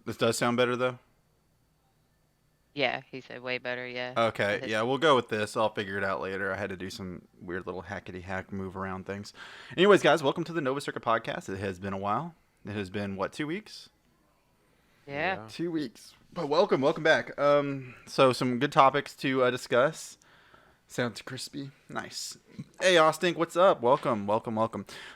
This does sound better though. Yeah, he said way better. Yeah. Okay, His, yeah, we'll go with this. I'll figure it out later. I had to do some weird little hackety hack move around things. Anyways, guys, welcome to the Nova Circuit podcast. It has been a while. It has been what, 2 weeks? yeah. Yeah. 2 weeks. But welcome back. So some good topics to discuss. Sounds crispy. Nice. Hey, Austin, what's up? Welcome.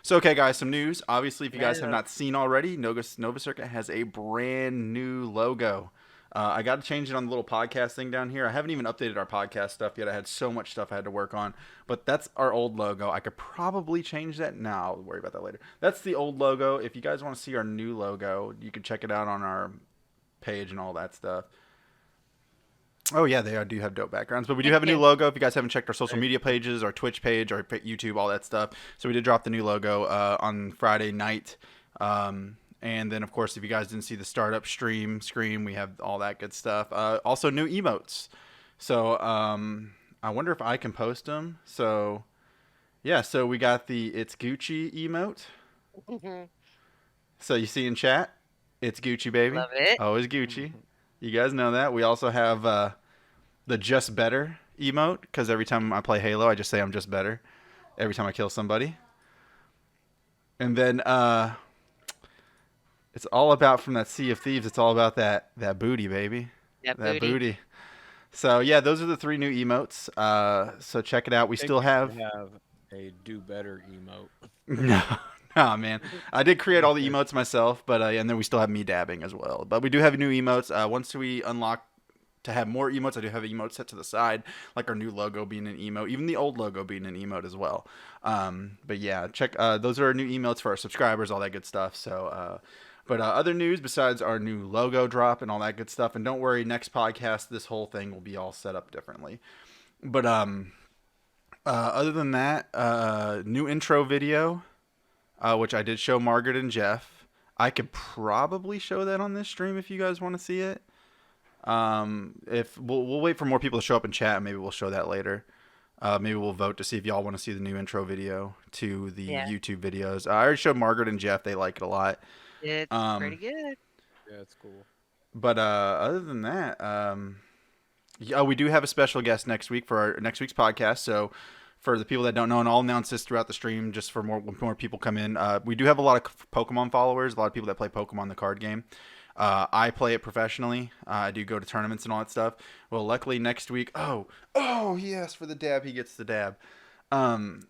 So, okay, guys, some news. Obviously, if you guys have Yeah. not seen already, Nova Circuit has a brand new logo. I got to change it on the little podcast thing down here. I haven't even updated our podcast stuff yet. I had so much stuff I had to work on. But that's our old logo. I could probably change that now. I'll worry about that later. That's the old logo. If you guys want to see our new logo, you can check it out on our page and all that stuff. Oh yeah, they do have dope backgrounds, but we do have a new logo. If you guys haven't checked our social media pages, our Twitch page, our YouTube, all that stuff, so we did drop the new logo on Friday night. And then, of course, if you guys didn't see the startup screen, we have all that good stuff. Also, new emotes. So I wonder if I can post them. So yeah, so we got the "It's Gucci" emote. So you see in chat, it's Gucci, baby. Love it. Always Gucci. You guys know that. We also have the "Just Better" emote, because every time I play Halo, I just say I'm just better. Every time I kill somebody. And then it's all about, from that Sea of Thieves, it's all about that booty, baby. That That booty. booty. So yeah, those are the three new emotes. So check it out. We I think still you have should have a do better emote. no, no, man. I did create all the emotes myself, but and then we still have me dabbing as well. But we do have new emotes. Once we unlock to have more emotes, I do have emotes set to the side, like our new logo being an emote, even the old logo being an emote as well. But yeah, check. Those are our new emotes for our subscribers, all that good stuff. So. But other news besides our new logo drop and all that good stuff, and don't worry, next podcast this whole thing will be all set up differently. But other than that, new intro video, which I did show Margaret and Jeff. I could probably show that on this stream if you guys want to see it. If we'll wait for more people to show up in chat, and maybe we'll show that later. Maybe we'll vote to see if y'all want to see the new intro video to the Yeah. YouTube videos. I already showed Margaret and Jeff; they like it a lot. It's pretty Um, good. Yeah, it's cool. but other than that, yeah, we do have a special guest next week for our next week's podcast. So for the people that don't know, and I'll announce this throughout the stream just for more people come in. We do have a lot of Pokemon followers, a lot of people that play Pokemon the card game. I play it professionally. I do go to tournaments and all that stuff. Well, luckily next week, oh, he asked for the dab. He gets the dab. Um,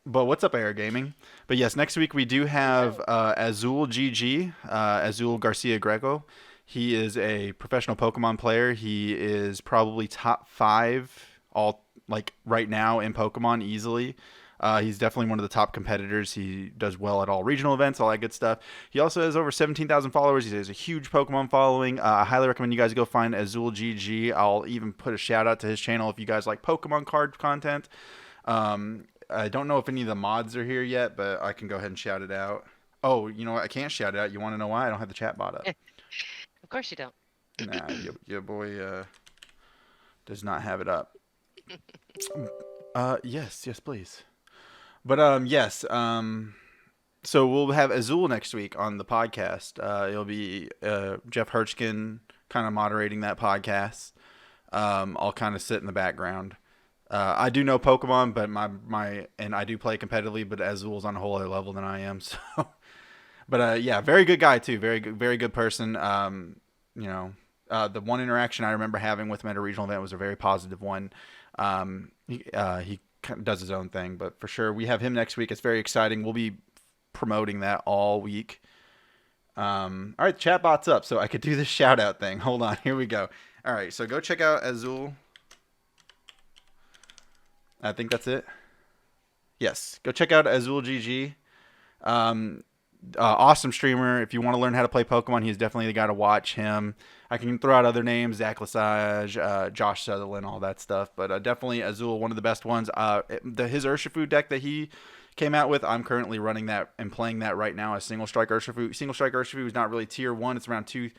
but what's up, Air Gaming? But yes, next week we do have Azul GG, Azul Garcia Greco. He is a professional Pokemon player. He is probably top 5 all like right now in Pokemon easily. He's definitely one of the top competitors. He does well at all regional events, all that good stuff. He also has over 17,000 followers. He has a huge Pokemon following. I highly recommend you guys go find Azul GG. I'll even put a shout out to his channel if you guys like Pokemon card content. I don't know if any of the mods are here yet, but I can go ahead and shout it out. Oh, you know what? I can't shout it out. You want to know why? I don't have the chat bot up. Of course you don't. Nah, your boy does not have it up. Yes, please. But yes. So we'll have Azul next week on the podcast. It'll be Jeff Hirschkin kind of moderating that podcast. I'll kind of sit in the background. I do know Pokemon, but and I do play competitively, but Azul's on a whole other level than I am. So, but yeah, very good guy too. Very good person. The one interaction I remember having with him at a regional event was a very positive one. He kind of does his own thing, but for sure we have him next week. It's very exciting. We'll be promoting that all week. All right, the chat bot's up, so I could do this shout out thing. Hold on, here we go. All right, so go check out Azul. I think that's it. Yes, go check out Azul GG. Awesome streamer. If you want to learn how to play Pokemon, he's definitely the guy to watch. Him. I can throw out other names: Zach Lesage, Josh Sutherland, all that stuff. But definitely Azul, one of the best ones. His Urshifu deck that he came out with, I'm currently running that and playing that right now as Single Strike Urshifu. Single Strike Urshifu is not really tier 1. It's around tier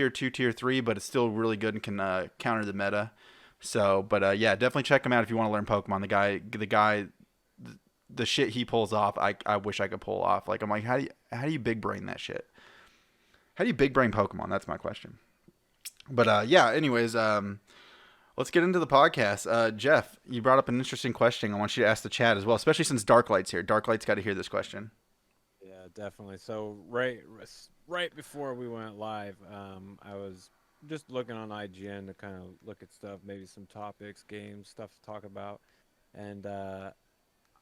2, tier 3, but it's still really good and can counter the meta. So, but yeah, definitely check him out if you want to learn Pokemon. The shit he pulls off, I wish I could pull off. Like, I'm like, how do you big brain that shit? How do you big brain Pokemon? That's my question. But yeah. Anyways, let's get into the podcast. Jeff, you brought up an interesting question. I want you to ask the chat as well, especially since Darklight's here. Darklight's got to hear this question. Yeah, definitely. So right before we went live, I was just looking on IGN to kind of look at stuff, maybe some topics, games, stuff to talk about, and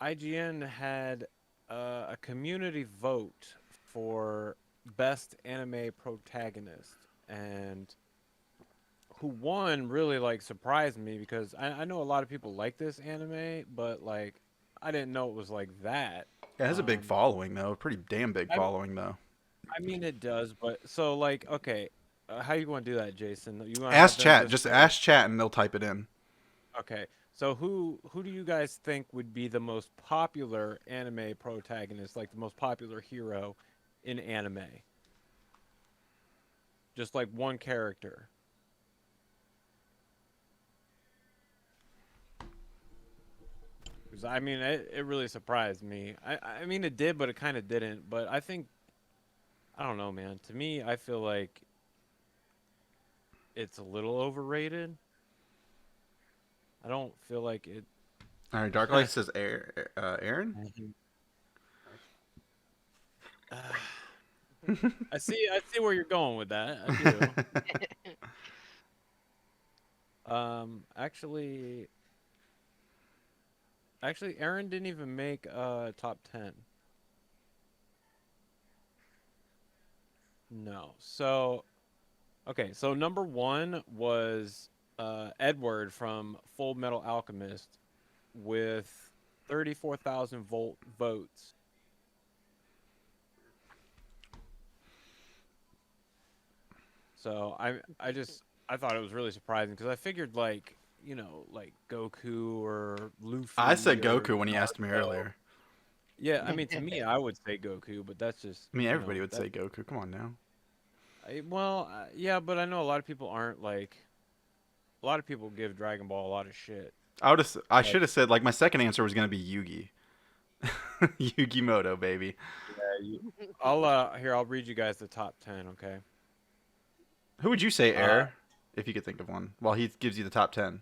IGN had a community vote for best anime protagonist, and who won really like surprised me because I know a lot of people like this anime, but like I didn't know it was like that. Yeah, it has a big Um, following though. Pretty damn big I following though. I mean it does, but so like okay, how you want to do that, Jason? You want to have Ask them chat. just Just say ask chat, and they'll type it in. okay. So who do you guys think would be the most popular anime protagonist, like the most popular hero in anime? Just like one character. 'Cause, I mean, it really surprised me. I mean, it did, but it kind of didn't. But I think, I don't know, man. To me, I feel like it's a little overrated. I don't feel like it. All right, Darklight says Aaron. I see where you're going with that. I do. Actually, Aaron didn't even make top 10. No. So, okay, so number one was Edward from Full Metal Alchemist with 34,000 votes. So I thought it was really surprising because I figured like like Goku or I said Luffy or Goku when he asked me Naruto. earlier. Yeah, I mean to me I would say Goku, but that's just I mean, everybody would say Goku. Come on now. Yeah, but I know a lot of people aren't like a lot of people give Dragon Ball a lot of shit. I Like should have said like my second answer was gonna be Yugi. Yugi Moto, baby. yeah, I'll read you guys the top 10, okay? Who would you say, Uh Air, if you could think of one? While he gives you the top 10.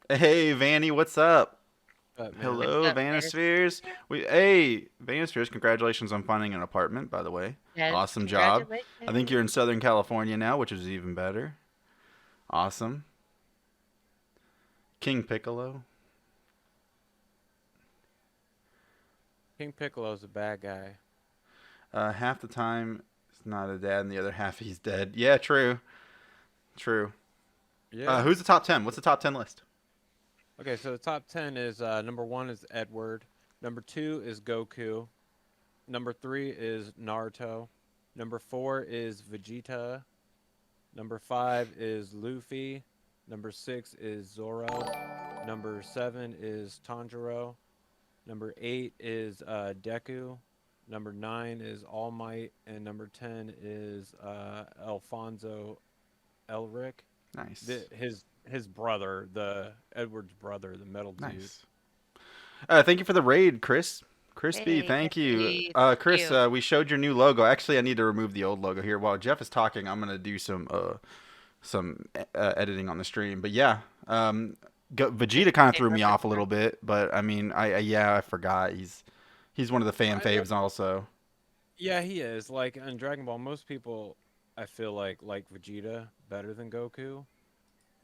Hey, Vanny, what's up? man. What's Hello, up, Vanispheres. Vanisphere? Hey, Vanispheres, congratulations on finding an apartment, by the way. Yes, Awesome job. I think congratulations. you're in Southern California now, which is even better. Awesome. King Piccolo. King Piccolo's a bad guy. Half the time, it's not a dad, and the other half he's dead. Yeah, true. True. Yeah. Who's the top 10? What's the top 10 list? Okay, so the top 10 is number 1 is Edward, number 2 is Goku, number 3 is Naruto, number 4 is Vegeta, number 5 is Luffy, number 6 is Zoro, number 7 is Tanjiro, number 8 is Deku, number 9 is All Might, and number 10 is Alfonso Elric. Nice. His brother, the Edward's brother, the metal dude. Nice. Thank you for the raid, Chris. Crispy, Hey, thank you. Crispy, thank Chris, you. we showed your new logo. Actually, I need to remove the old logo here. While Jeff is talking, I'm gonna do some editing on the stream. But yeah, Vegeta kind of Hey, threw me off a Representative. little bit. But I mean, I forgot he's one of the fan I know. faves also. Yeah, he is. Like in Dragon Ball, most people I feel like Vegeta better than Goku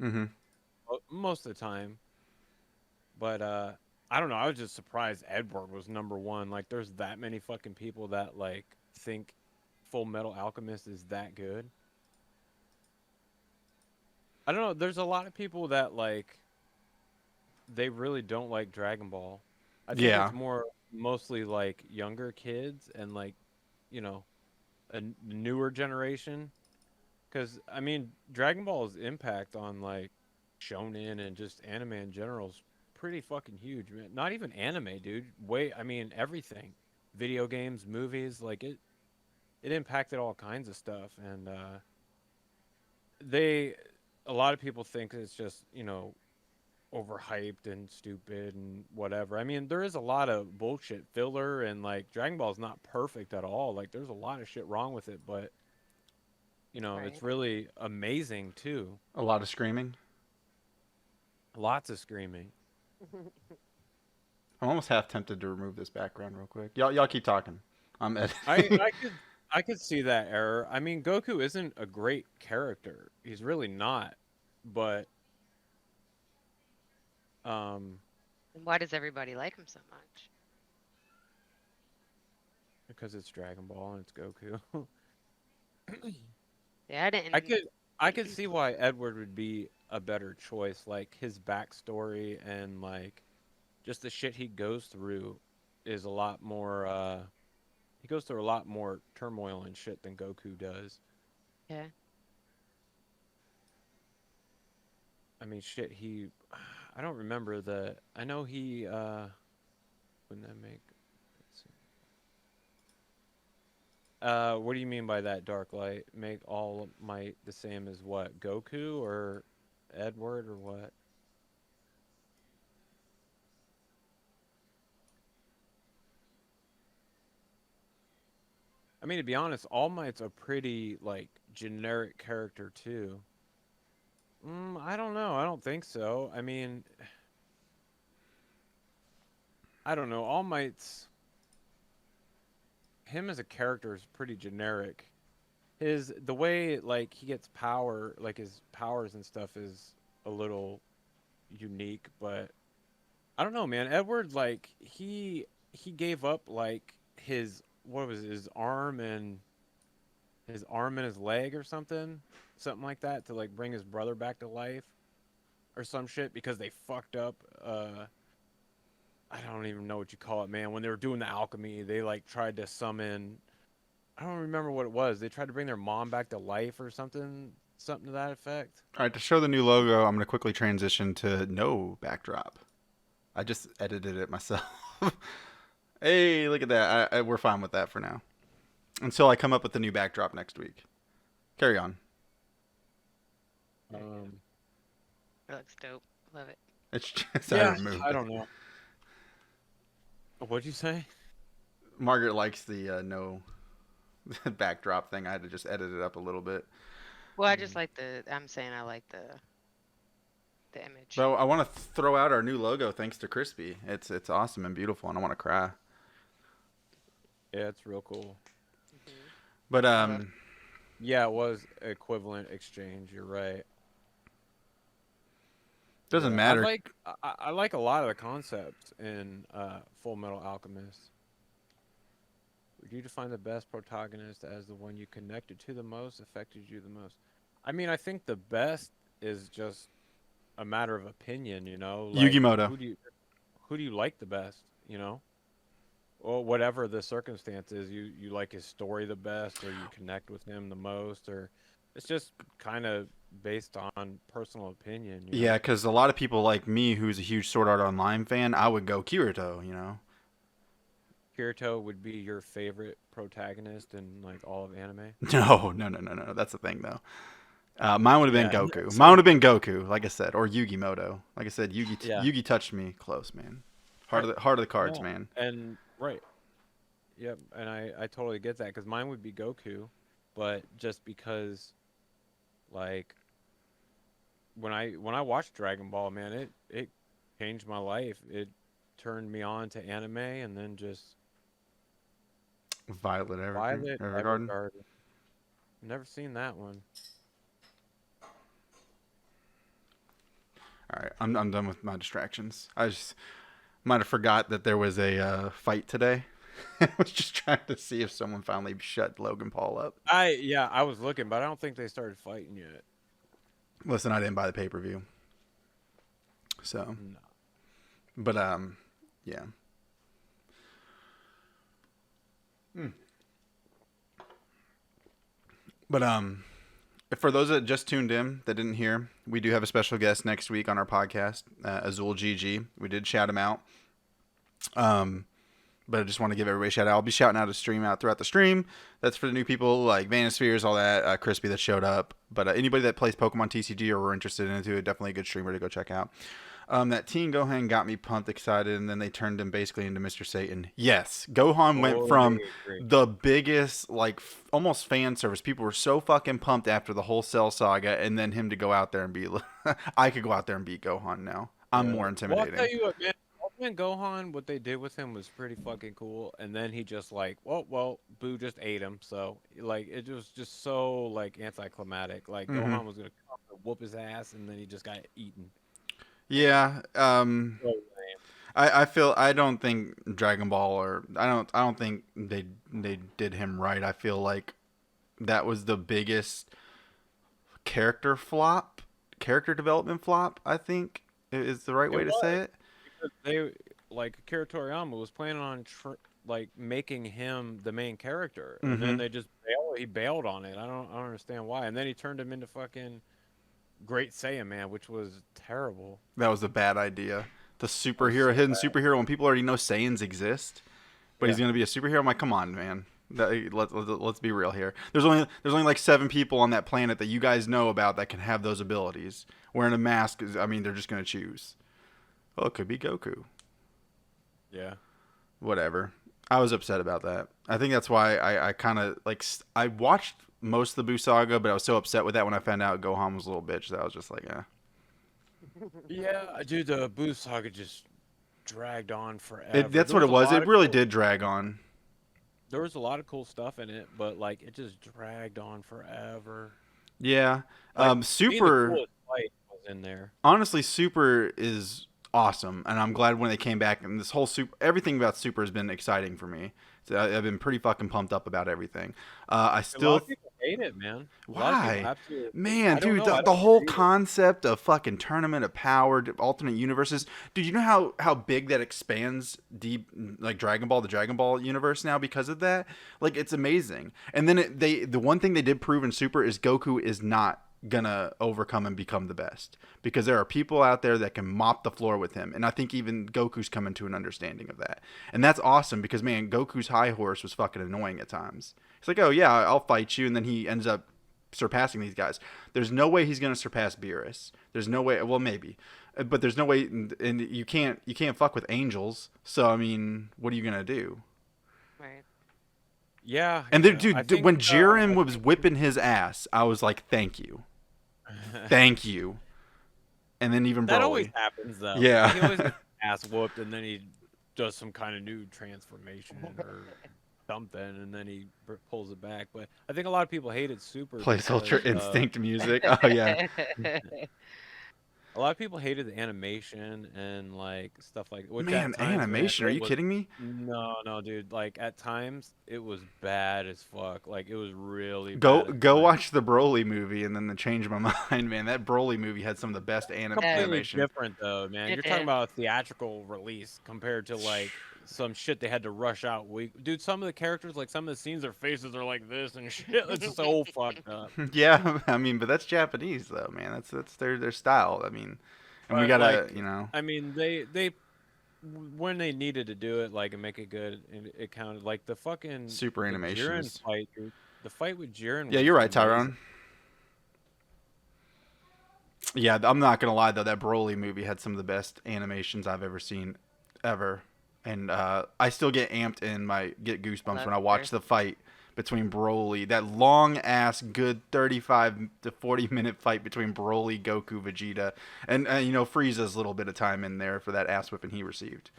Mm-hmm. most of the time. But I don't know. I was just surprised Edward was number one. Like, there's that many fucking people that like think Full Metal Alchemist is that good. I don't know. There's a lot of people that like they really don't like Dragon Ball. I think it's Yeah, more mostly like younger kids and like you know newer generation. Because I mean, Dragon Ball's impact on like shonen and just anime in general is pretty fucking huge, man. Not even anime, dude. I mean, everything, video games, movies, like it impacted all kinds of stuff, and they, a lot of people think it's just overhyped and stupid and whatever. I mean, there is a lot of bullshit filler, and like Dragon Ball is not perfect at all. Like there's a lot of shit wrong with it, but Right. it's really amazing too. A lot of screaming. Lots of screaming. I'm almost half tempted to remove this background real quick. Y'all keep talking. I'm I editing. I could I could see that error. I mean, Goku isn't a great character. He's really not. But um Why does everybody like him so much? because it's Dragon Ball and it's Goku. Yeah, I I didn't. could I could see why Edward would be a better choice. Like his backstory and like just the shit he goes through is a lot more he goes through a lot more turmoil and shit than Goku does. Yeah. I mean shit he I don't remember the I know he wouldn't that make let's see. What do you mean by that, Dark Light? Make all might the same as what? Goku or Edward or what? I mean, to be honest, All Might's a pretty like generic character too. I don't know. I don't think so. I mean, I don't know. All Might's him as a character is pretty generic. His the way like he gets power, like his powers and stuff is a little unique, but I don't know, man. Edward like he gave up like his what was it, his arm and his leg or something like that to like bring his brother back to life or some shit because they fucked up I don't even know what you call it, man. When they were doing the alchemy, they like tried to summon I don't remember what it was. They tried to bring their mom back to life or something to that effect. All right, to show the new logo, I'm going to quickly transition to no backdrop. I just edited it myself. Hey, look at that. We're fine with that for now. Until I come up with the new backdrop next week. Carry on. There you go. Um, It looks dope. Love it. It's just I yeah, removed I it. don't know. What'd you say? Margaret likes the no backdrop thing. I had to just edit it up a little bit. Well, I just like the. I'm saying I like the image. So I want to throw out our new logo thanks to Crispy. It's awesome and beautiful, and I want to cry. Yeah, it's real cool. Hmm. But I love. Yeah, it was equivalent exchange. You're right. doesn't Yeah, I matter. like I like a lot of the concepts in Full Metal Alchemist. Would you define the best protagonist as the one you connected to the most, affected you the most? I mean, I think the best is just a matter of opinion, like Yugimoto. who do you like the best, Well, whatever the circumstance is, you like his story the best, or you connect with him the most, or it's just kind of based on personal opinion. Yeah, because a lot of people like me, who's a huge Sword Art Online fan, I would go Kirito. Kirito would be your favorite protagonist in like all of anime. No. That's the thing, though. Mine would have been Yeah, Goku. Mine same. would have been Goku, like I said, or Yugimoto. Like I said, Yeah, Yugi touched me close, man. right. Heart of the cards, No, man. and right. Yep, and I totally get that because mine would be Goku, but just because like when I watched Dragon Ball, man, it changed my life. It turned me on to anime, and then just Violet Violet Evergarden. Evergarden. Never seen that one. All right, I'm done with my distractions. I just might have forgot that there was a fight today. I was just trying to see if someone finally shut Logan Paul up. I was looking, but I don't think they started fighting yet. Listen, I didn't buy the pay per view, so No. but yeah. But for those that just tuned in that didn't hear, we do have a special guest next week on our podcast, Azul GG. We did shout him out. But I just want to give everybody a shout out. I'll be shouting out a stream out throughout the stream. That's for the new people like Vanispheres, all that, Crispy that showed up. But anybody that plays Pokemon TCG or were interested into it, definitely a good streamer to go check out. That Teen Gohan got me pumped, excited, and then they turned him basically into Mr. Satan. Yes, Gohan went from Totally agree. the biggest, like, almost fan service. People were so fucking pumped after the whole Cell saga, and then him to go out there and be, I could go out there and beat Gohan now. I'm Yeah. more Well, I'll tell intimidating. you what, man. Ultimate Gohan, what they did with him was pretty fucking cool. And then he just like, well, Boo just ate him. So like, it was just so like anticlimactic. Like Hmm. Gohan was gonna come and whoop his ass, and then he just got eaten. Yeah. So lame. I don't think Dragon Ball or I don't think they did him right. I feel like that was the biggest character flop, character development flop. I think is the right It way to say was it. because they like Akira Toriyama was planning on like making him the main character, and then Hmm. they just he bailed on it. I don't understand why. And then he turned him into fucking Great Saiyan Man, which was terrible. That was a bad idea. The That was superhero, so hidden bad. superhero, when people already know Saiyans exist, but he's Yeah. gonna be a superhero. I'm like, come on, man. Let's be real here. There's only like 7 people on that planet that you guys know about that can have those abilities. Wearing a mask is, I mean, they're just gonna choose. Well, it could be Goku. Yeah. Whatever. I was upset about that. I think that's why I kind of like I watched most of the Buu saga, but I was so upset with that when I found out Gohan was a little bitch that I was just like, eh. Yeah, dude, the Boo saga just dragged on It forever. that's what it was. It really did drag on. There was a lot of cool stuff in it, but like it just dragged on forever. Yeah. Like to me, the Super. coolest fight was in there. Honestly, Super is awesome, and I'm glad when they came back. And this whole Super, everything about Super has been exciting for me. So I've been pretty fucking pumped up about everything. I A lot still of people hate it, man. A lot of people Why? absolutely hate it. Man, I don't dude, know. the, I the don't whole agree with it. concept of fucking tournament of power, alternate universes. Dude, you know how big that expands deep, like Dragon Ball, the Dragon Ball universe now because of that? Like, it's amazing. And then the one thing they did prove in Super is Goku is not gonna overcome and become the best because there are people out there that can mop the floor with him, and I think even Goku's coming to an understanding of that, and that's awesome because man, Goku's high horse was fucking annoying at times. He's like, oh yeah, I'll fight you, and then he ends up surpassing these guys. There's no way he's gonna surpass Beerus. There's no way. Well, maybe, but there's no way, and you can't fuck with angels. So I mean, what are you gonna do? Right. Yeah, And then, I dude, think when Jiren was whipping his ass, I was like, thank you, thank you. And then even that always Broly. happens though. He always Yeah. gets his ass whooped, and then he does some kind of new transformation or something, and then he pulls it back. But I think a lot of people hated Super Plays Ultra because Instinct music. Oh yeah. a lot of people hated the animation and like stuff like which at Man, times, man, animation. Are it you was kidding me? no, dude. Like at times it was bad as fuck. Like it was really Go bad at go times. watch the Broly movie and then to change my mind, man. That Broly movie had some of the best Completely animation. different though, man. You're talking about a theatrical release compared to like some shit they had to rush out week. Dude, some of the characters, like some of the scenes, their faces are like this and shit. It's so fucked up. Yeah, I mean, but that's Japanese though, man. That's their style. I mean, and we But gotta, like, you know, I mean, they when they needed to do it, like and make it good, it counted. Like the fucking super the animation Jiren is. fight, dude. The fight with Jiren Yeah, was you're right, amazing. Tyrone. Yeah, I'm not gonna lie though. That Broly movie had some of the best animations I've ever seen, ever. And I still get goosebumps Love when I her. watch the fight between Broly. That long ass, good 35 to 40 minute fight between Broly, Goku, Vegeta, and Frieza's little bit of time in there for that ass whipping he received.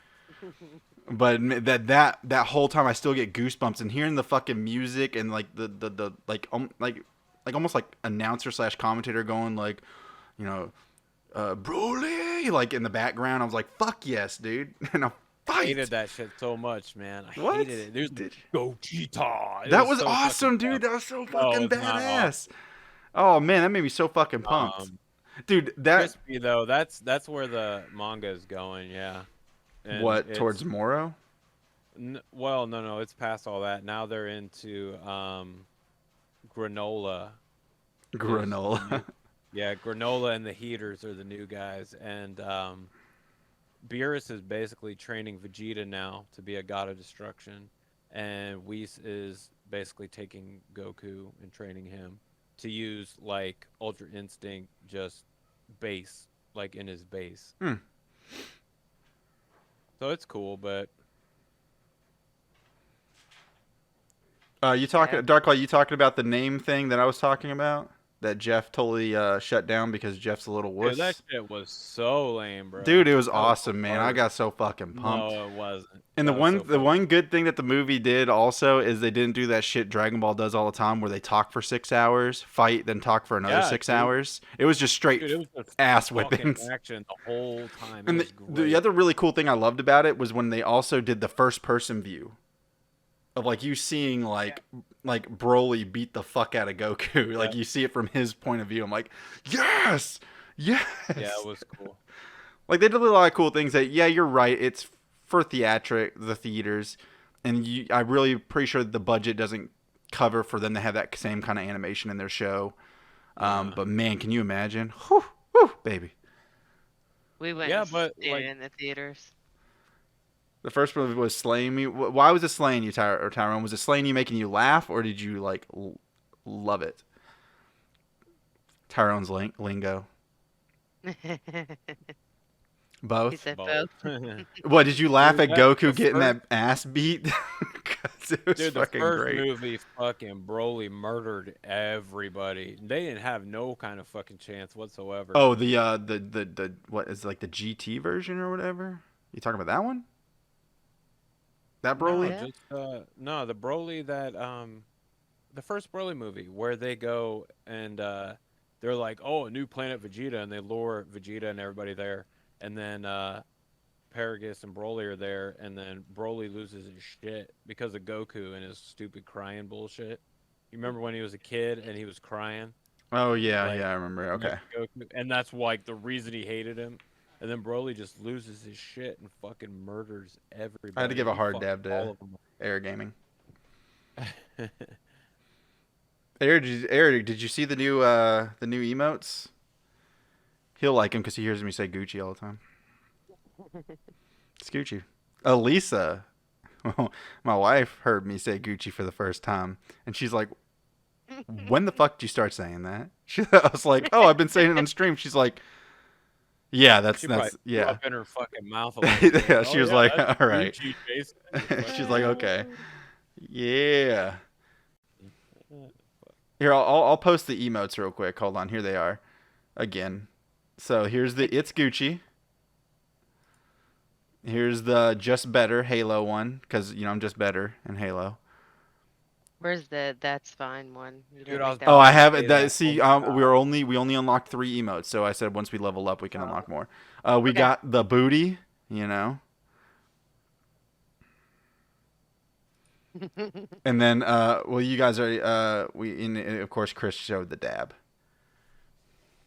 But that whole time I still get goosebumps and hearing the fucking music and like the like almost like announcer slash commentator going like, you know, Broly, like in the background. I was like, fuck yes, dude. And I Hated fight. that shit so much, man. I What? hated it. There's Did Gogeta. It That was was so fucking awesome, dumb. dude. That was so No, fucking it's not awesome. badass. Oh man, that made me so fucking pumped. Um, Dude, that Crispy though, that's where the manga is going, yeah. And what towards Moro? well, no, it's past all that. Now they're into granola is the new Granola. yeah, granola and the heaters are the new guys, and Beerus is basically training Vegeta now to be a god of destruction, and Whis is basically taking Goku and training him to use like Ultra Instinct just base, like in his base. Hmm. So it's cool, but You Yeah. talking Darklight? You talking about the name thing that I was talking about? That Jeff totally shut down because Jeff's a little dude, that wuss. shit was so lame, bro. Dude, it was That was the awesome, man. I worst. got so fucking pumped. No, it wasn't. And That was so the fucking. one good thing that the movie did also is they didn't do that shit Dragon Ball does all the time, where they talk for 6 hours, fight, then talk for another Yeah, six dude. hours. It was just straight Dude, it was just ass fucking whippings. action the whole time. It And was the great. other really cool thing I loved about it was when they also did the first person view of like you seeing like Broly beat the fuck out of Goku. Like Yeah, you see it from his point of view. I'm like, yes, yes. yeah, it was cool. Like they did a lot of cool things. That yeah, you're right. It's for the theaters, and I'm really pretty sure the budget doesn't cover for them to have that same kind of animation in their show. Uh, But man, can you imagine? Whew, whew, baby. We went yeah, and but stayed like, in the theaters. The first one was slaying me. Why was it slaying you, Tyrone? Was it slaying you, making you laugh, or did you like love it? Tyrone's lingo. He Both. said both. both. What did you laugh Dude, at that Goku the getting first, that ass beat? Because it was dude, the fucking first great. movie, fucking Broly murdered everybody. They didn't have no kind of fucking chance whatsoever. Oh, the what is it, like the GT version or whatever? You talking about that one? That No, Broly? Yeah. just no, the Broly that the first Broly movie where they go and they're like, "Oh, a new planet Vegeta," and they lure Vegeta and everybody there, and then Paragus and Broly are there, and then Broly loses his shit because of Goku and his stupid crying bullshit. You remember when he was a kid and he was crying, Oh yeah, like yeah, I remember. next Okay. to Goku, and that's like the reason he hated him. And then Broly just loses his shit and fucking murders I had to everybody. give a He hard fucked dab all to of them. Air Gaming. Air, did you see the new emotes? He'll like him because he hears me say Gucci all the time. It's Gucci. Elisa, my wife, heard me say Gucci for the first time, and she's like, "When the fuck did you start saying that?" I was like, "Oh, I've been saying it on stream." She's like, "Yeah, She probably that's threw yeah." up in her fucking mouth a little bit. Yeah, Oh she was yeah, like, that's "All right." Gucci, Jason. She's like, "Okay, yeah." Fuck. Here, I'll post the emotes real quick. Hold on, here they are, again. So here's the it's Gucci. Here's the just better Halo one because I'm just better in Halo. Where's the that's fine one? You Dude, didn't I make was that Oh, about I one. to have say it. that. Oh See, my god. we only unlocked 3 emotes, so I said once we level up, we can unlock more. We Okay. got the booty, you know, and then well, you guys already of course Chris showed the dab.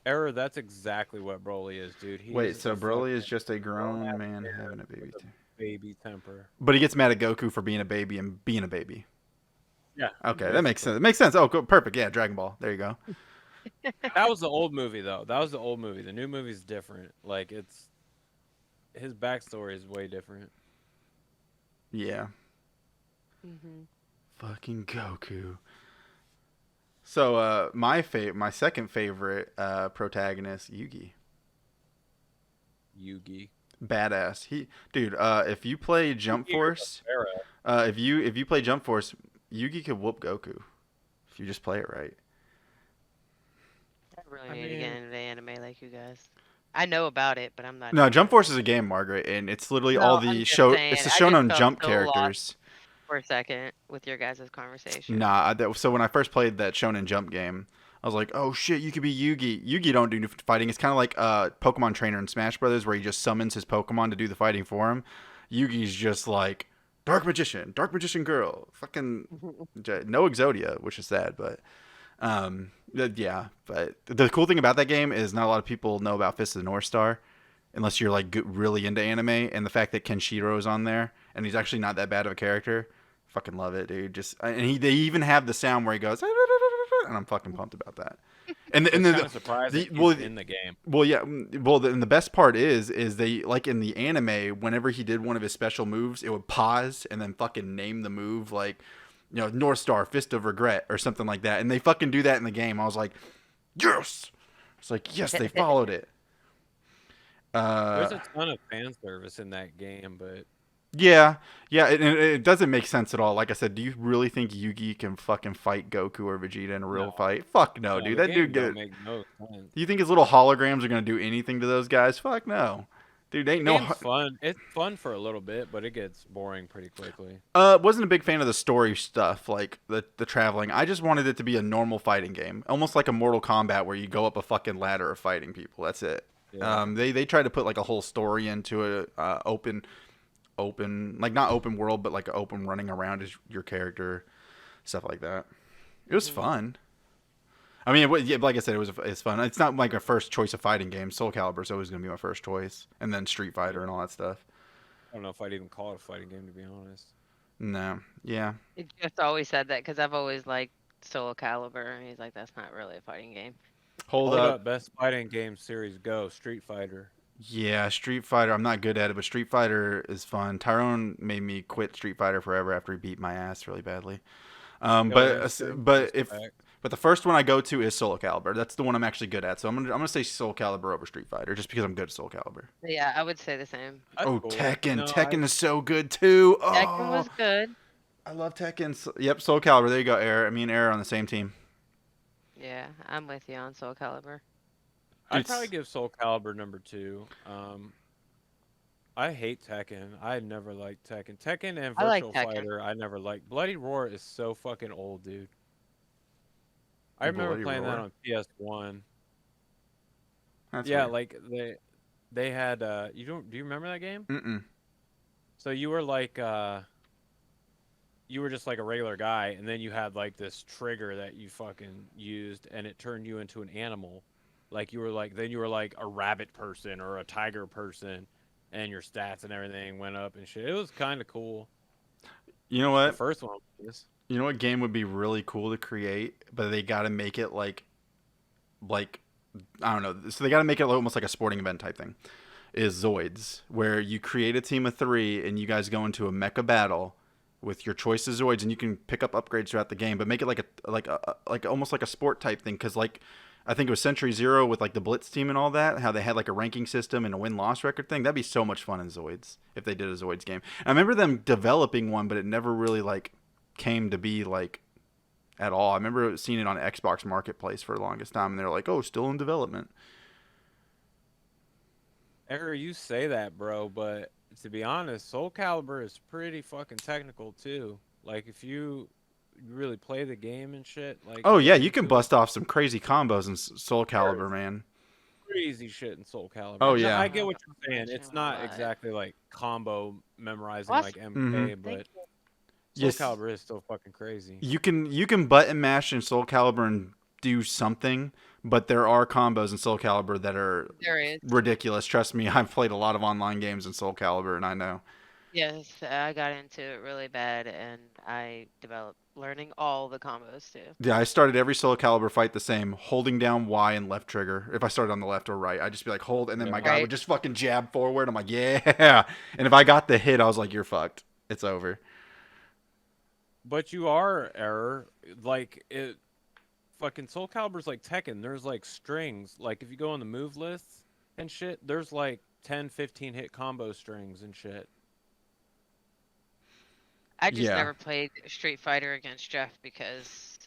Error, that's exactly what Broly is, dude. Wait, He's so a Broly fucking is just a grown grown ass man bear having a baby, with a baby temper. but he gets mad at Goku for being a baby and being a baby. Yeah, Okay, that makes basically. sense. It makes sense. Oh, cool. Perfect. Yeah, Dragon Ball. There you go. That was the old movie though. That was the old movie. The new movie's different. Like it's his backstory is way different. Yeah. Mhm. Fucking Goku. So, my second favorite protagonist, Yugi. Yugi. Badass. Dude. If you play Jump Yugi or Force, Sarah. if you play Jump Force, Yugi could whoop Goku if you just play it right. I really I need to get mean, into the anime like you guys. I know about it, but I'm not No, into Jump it. Force is a game, Margaret, and it's literally all No, I'm the just show. saying. It's the I just Shonen felt Jump so lost characters. for a second with your guys' conversation. Nah, so when I first played that Shonen Jump game, I was like, "Oh shit, you could be Yugi." Yugi don't do fighting. It's kind of like Pokemon Trainer in Smash Brothers, where he just summons his Pokemon to do the fighting for him. Yugi's just like Dark Magician Girl, fucking no Exodia, which is sad, but yeah. But the cool thing about that game is not a lot of people know about Fist of the North Star, unless you're like really into anime, and the fact that Kenshiro is on there, and he's actually not that bad of a character. Fucking love it, dude. They even have the sound where he goes, and I'm fucking pumped about that. And it's then kind of surprising well, he's in the game. well, yeah, well, and the best part is they like in the anime, whenever he did one of his special moves, it would pause and then fucking name the move like, North Star, Fist of Regret, or something like that, and they fucking do that in the game. I was like, yes, it's like yes, they followed it. Uh, There's a ton of fan service in that game, but yeah, yeah, it doesn't make sense at all. Like I said, do you really think Yugi can fucking fight Goku or Vegeta in a real no, fight? Fuck no, no, dude. the That dude game don't get. make no sense. Do you think his little holograms are gonna do anything to those guys? Fuck no, dude. Ain't The no. game's fun. It's fun for a little bit, but it gets boring pretty quickly. Wasn't a big fan of the story stuff, like the traveling. I just wanted it to be a normal fighting game, almost like a Mortal Kombat where you go up a fucking ladder of fighting people. That's it. Yeah. They tried to put like a whole story into a open, like not open world, but like open running around as your character, stuff like that. It was Mhm. fun. I mean, yeah, like I said, it's fun. It's not like a first choice of fighting game. Soul Calibur is always gonna be my first choice, and then Street Fighter and all that stuff. I don't know if I'd even call it a fighting game, to be honest. No, yeah. It just always said that because I've always liked Soul Calibur, and he's like, that's not really a fighting game. Hold Hold up. up, best fighting game series, go Street Fighter. Yeah, Street Fighter. I'm not good at it, but Street Fighter is fun. Tyrone made me quit Street Fighter forever after he beat my ass really badly. Yo, instinct, respect. But the first one I go to is Soul Calibur. That's the one I'm actually good at. So I'm gonna say Soul Calibur over Street Fighter just because I'm good at Soul Calibur. Yeah, I would say the same. That's Oh, cool. Tekken. No, Tekken is so good too. Tekken Oh, was good. I love Tekken. Yep, Soul Calibur. There you go, Air. Me and Air are on the same team. Yeah, I'm with you on Soul Calibur. I'd It's- probably give Soul Calibur number 2. I hate Tekken. I never liked Tekken. Tekken and I like Virtual Tekken. Fighter, I never liked. Bloody Roar is so fucking old, dude. I remember Bloody playing that Roar? on PS1. That's Yeah, weird. like they had you don't do you remember that game? Mm-mm. So you were like you were just like a regular guy, and then you had like this trigger that you fucking used, and it turned you into an animal. Like you were like then you were like a rabbit person or a tiger person, and your stats and everything went up and shit. It was kind of cool. You know The what? first one was. You know what game would be really cool to create, but they got to make it like I don't know. So they got to make it almost like a sporting event type thing. Is Zoids, where you create a team of 3 and you guys go into a mecha battle with your choice of Zoids, and you can pick up upgrades throughout the game, but make it like almost like a sport type thing. Because like I think it was Century Zero with like the Blitz team and all that, how they had like a ranking system and a win loss record thing. That'd be so much fun in Zoids if they did a Zoids game. I remember them developing one, but it never really like came to be like at all. I remember seeing it on Xbox Marketplace for the longest time, and they're like, "Oh, still in development." Error, you say that, bro, but to be honest, Soul Calibur is pretty fucking technical too. Like if you really play the game and shit, like Oh and yeah, get you can into it, bust off some crazy combos in Soul Calibur, man. crazy shit in Soul Calibur. Oh, No, yeah. I get what you're saying. Watching It's not live. exactly like combo memorizing Awesome. like MK, Mhm. but Thank Soul Yes. Calibur is still fucking crazy. You can button mash in Soul Calibur and do something, but there are combos in Soul Calibur that are There is. ridiculous. Trust me, I've played a lot of online games in Soul Calibur, and I know. Yes, I got into it really bad, and I developed learning all the combos too. Yeah, I started every Soul Calibur fight the same, holding down Y and left trigger. If I started on the left or right, I'd just be like, hold, and then my guy Right. would just fucking jab forward. I'm like, yeah. And if I got the hit, I was like, you're fucked. It's over. But you are error. Like it fucking Soul Calibur's like Tekken. There's like strings. Like if you go on the move list and shit, there's like 10, 15 hit combo strings and shit. I just Yeah. never played Street Fighter against Jeff because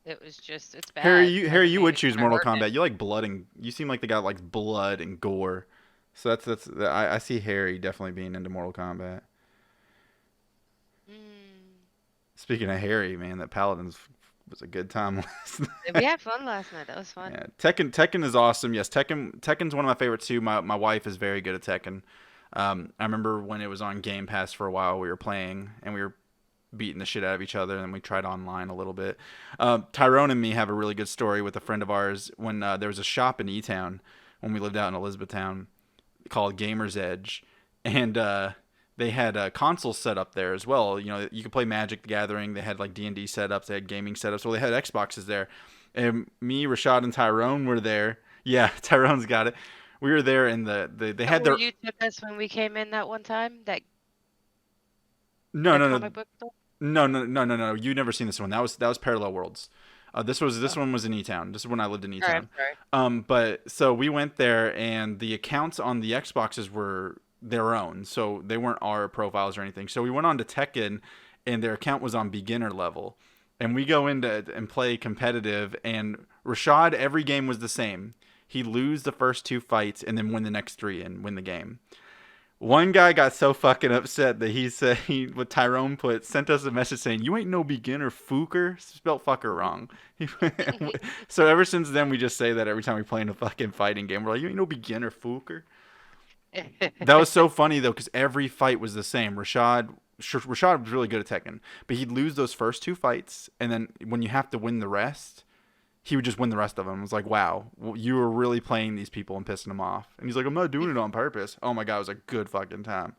it was just it's bad. Harry, Like, Harry, it you made would me choose kinda Mortal hurt it. Kombat. You like blood and you seem like the guy that likes blood and gore. So I see Harry definitely being into Mortal Kombat. Mm. Speaking of Harry, man, that Paladins was a good time last night. We had fun last night. That was fun. Yeah, Tekken is awesome. Yes, Tekken's one of my favorites too. My wife is very good at Tekken. I remember when it was on Game Pass for a while, we were playing and we were beating the shit out of each other, and then we tried online a little bit. Tyrone and me have a really good story with a friend of ours when there was a shop in E-Town when we lived out in Elizabethtown called Gamer's Edge, and they had consoles set up there as well. You know, you could play Magic the Gathering. They had like D&D setups. They had gaming setups. Well, they had Xboxes there, and me, Rashad, and Tyrone were there. Yeah, Tyrone's got it. We were there, and they had their You took us when we came in that one time. That no the no no comic book store. no. You never seen this one. That was Parallel Worlds. This Oh, one was in E-Town. This is when I lived in All right, I'm E-Town. sorry. But so we went there, and the accounts on the Xboxes were their own, so they weren't our profiles or anything. So we went on to Tekken, and their account was on beginner level, and we go into and play competitive, and Rashad every game was the same. He'd lose the first two fights and then win the next three and win the game. One guy got so fucking upset that he said what Tyrone put sent us a message saying, "You ain't no beginner, fooker." Spelt fucker wrong. So ever since then, we just say that every time we play in a fucking fighting game. We're like, "You ain't no beginner, fooker." That was so funny though, because every fight was the same. Rashad was really good at Tekken, but he'd lose those first two fights, and then when you have to win the rest, he would just win the rest of them. It was like, wow, you were really playing these people and pissing them off. And he's like, I'm not doing it on purpose. Oh my god, it was a good fucking time.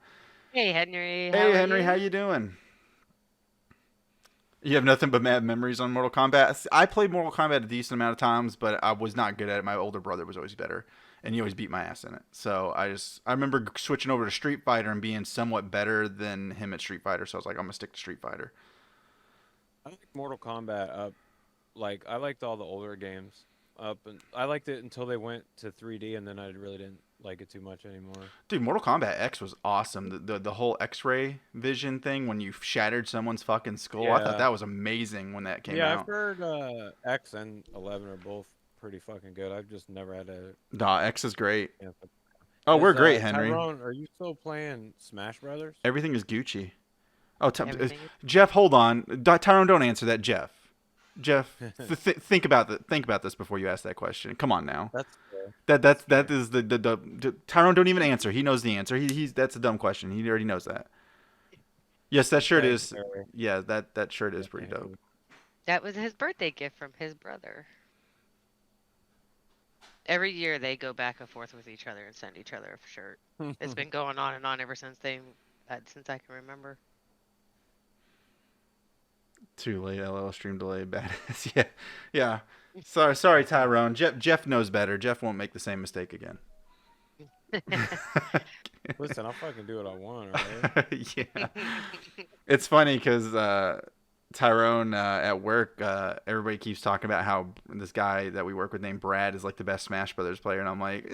Hey, Henry, how Hey are Henry, how you? you doing? You have nothing but bad memories on Mortal Kombat. I played Mortal Kombat a decent amount of times, but I was not good at it. My older brother was always better, and he always beat my ass in it. So I remember switching over to Street Fighter and being somewhat better than him at Street Fighter. So I was like, I'm gonna stick to Street Fighter. I like Mortal Kombat up. Like I liked all the older games up, and I liked it until they went to 3D, and then I really didn't like it too much anymore. Dude, Mortal Kombat X was awesome. The whole X-ray vision thing when you shattered someone's fucking skull. I thought Yeah, that was amazing when that came yeah. I've out. heard X and 11 are both pretty fucking good. I've just never had a Nah, X is great. chance. Oh, we're Is great, Henry. Tyrone? Are you still playing Smash Brothers? Everything is Gucci. Oh, Everything is Jeff, hold on. Tyrone, don't answer that, Jeff. Jeff, think about think about this before you ask that question. Come on now. That's fair. That Fair. is the Tyrone. Don't even answer. He knows the answer. He's that's a dumb question. He already knows that. Yes, that shirt Thanks, is. Harry. Yeah, that shirt is Thank you, pretty dope. Henry. That was his birthday gift from his brother. Every year they go back and forth with each other and send each other a shirt. It's been going on and on ever since I can remember. Too late. LL stream delay. Badass. Yeah, yeah. Sorry, Tyrone. Jeff knows better. Jeff won't make the same mistake again. Listen, I'll fucking do what I want, alright? Yeah. It's funny because Tyrone at work, everybody keeps talking about how this guy that we work with named Brad is like the best Smash Brothers player, and I'm like,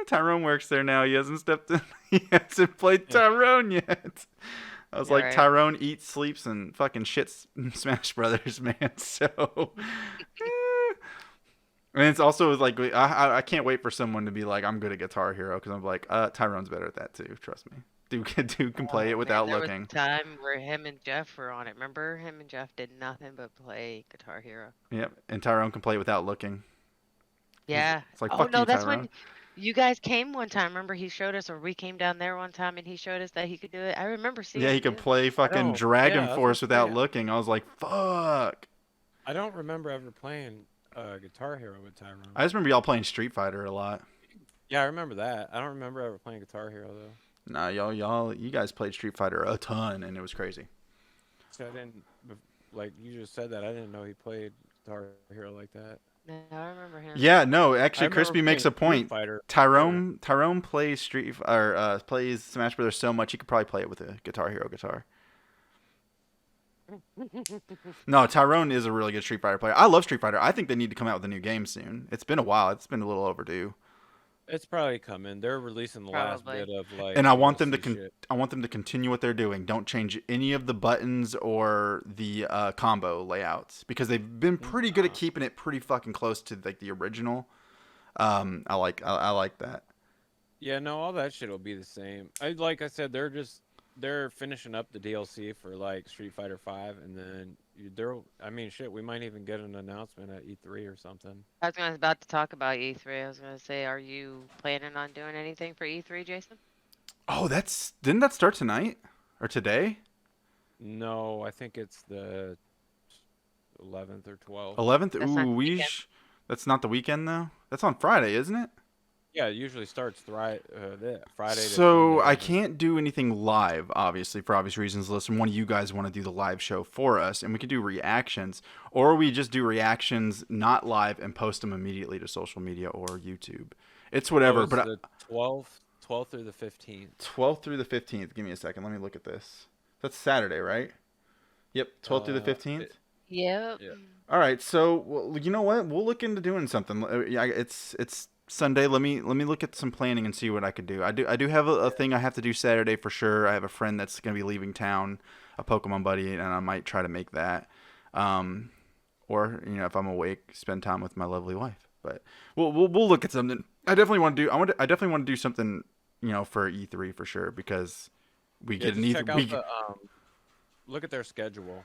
Tyrone works there now. He hasn't stepped in. He hasn't played Tyrone yet. I was You're like, right. Tyrone eats, sleeps, and fucking shits Smash Brothers, man. So, and it's also like I can't wait for someone to be like, I'm good at Guitar Hero, because I'm like, Tyrone's better at that too. Trust me. Dude can play Oh it man, without there was looking. a time where him and Jeff were on it. Remember, him and Jeff did nothing but play Guitar Hero. Yep, and Tyrone can play it without looking. Yeah. It's like, Oh fuck no, you, that's Tyrone. when you guys came one time. Remember, he showed us, or we came down there one time and he showed us that he could do it. I remember Yeah, seeing he him could doing it. play I fucking don't. Dragon Yeah, I was Force gonna without say. looking. I was like, fuck. I don't remember ever playing Guitar Hero with Tyrone. I just remember y'all playing Street Fighter a lot. Yeah, I remember that. I don't remember ever playing Guitar Hero though. Nah, you guys played Street Fighter a ton, and it was crazy. So I didn't, like you just said that. I didn't know he played Guitar Hero like that. No, I remember him. Yeah, no, I actually, remember Crispy makes playing a Street point. Fighter. Sure. Tyrone plays plays Smash Brothers so much he could probably play it with a Guitar Hero guitar. No, Tyrone is a really good Street Fighter player. I love Street Fighter. I think they need to come out with a new game soon. It's been a while. It's been a little overdue. It's probably coming. They're releasing the last Probably. bit of like And DLC shit. I want them to continue what they're doing. Don't change any of the buttons or the combo layouts, because they've been pretty good at Nah. keeping it pretty fucking close to like the original. I like that. Yeah, no, all that shit will be the same. Like I said, they're finishing up the DLC for like Street Fighter 5, and then there. I mean, shit, we might even get an announcement at E3 or something. About to talk about E3. I was gonna say, are you planning on doing anything for E3, Jason? Oh, didn't that start tonight or today? No, I think it's the 11th or 12th. 11th. That's not Ooh, the weekend. that's not the weekend though. That's on Friday, isn't it? Yeah, it usually starts Friday to So Sunday. I can't do anything live, obviously, for obvious reasons. Unless one of you guys want to do the live show for us, and we can do reactions, or we just do reactions not live and post them immediately to social media or YouTube. It's So whatever. it's But the 12th through the 15th. 12th through the 15th. Give me a second. Let me look at this. That's Saturday, right? Yep, 12th through the Uh, 15th. it, Yep. Yeah. All right, so well, you know what? We'll look into doing something. Yeah, it's Sunday. Let me look at some planning and see what I could do. I do have a thing I have to do Saturday for sure. I have a friend that's gonna be leaving town, a Pokemon buddy, and I might try to make that. Um, or if I'm awake, spend time with my lovely wife. But we'll look at something. I definitely want to do. I definitely want to do something. For E3 for sure because we Yeah, get an just E3. check out the look at their schedule,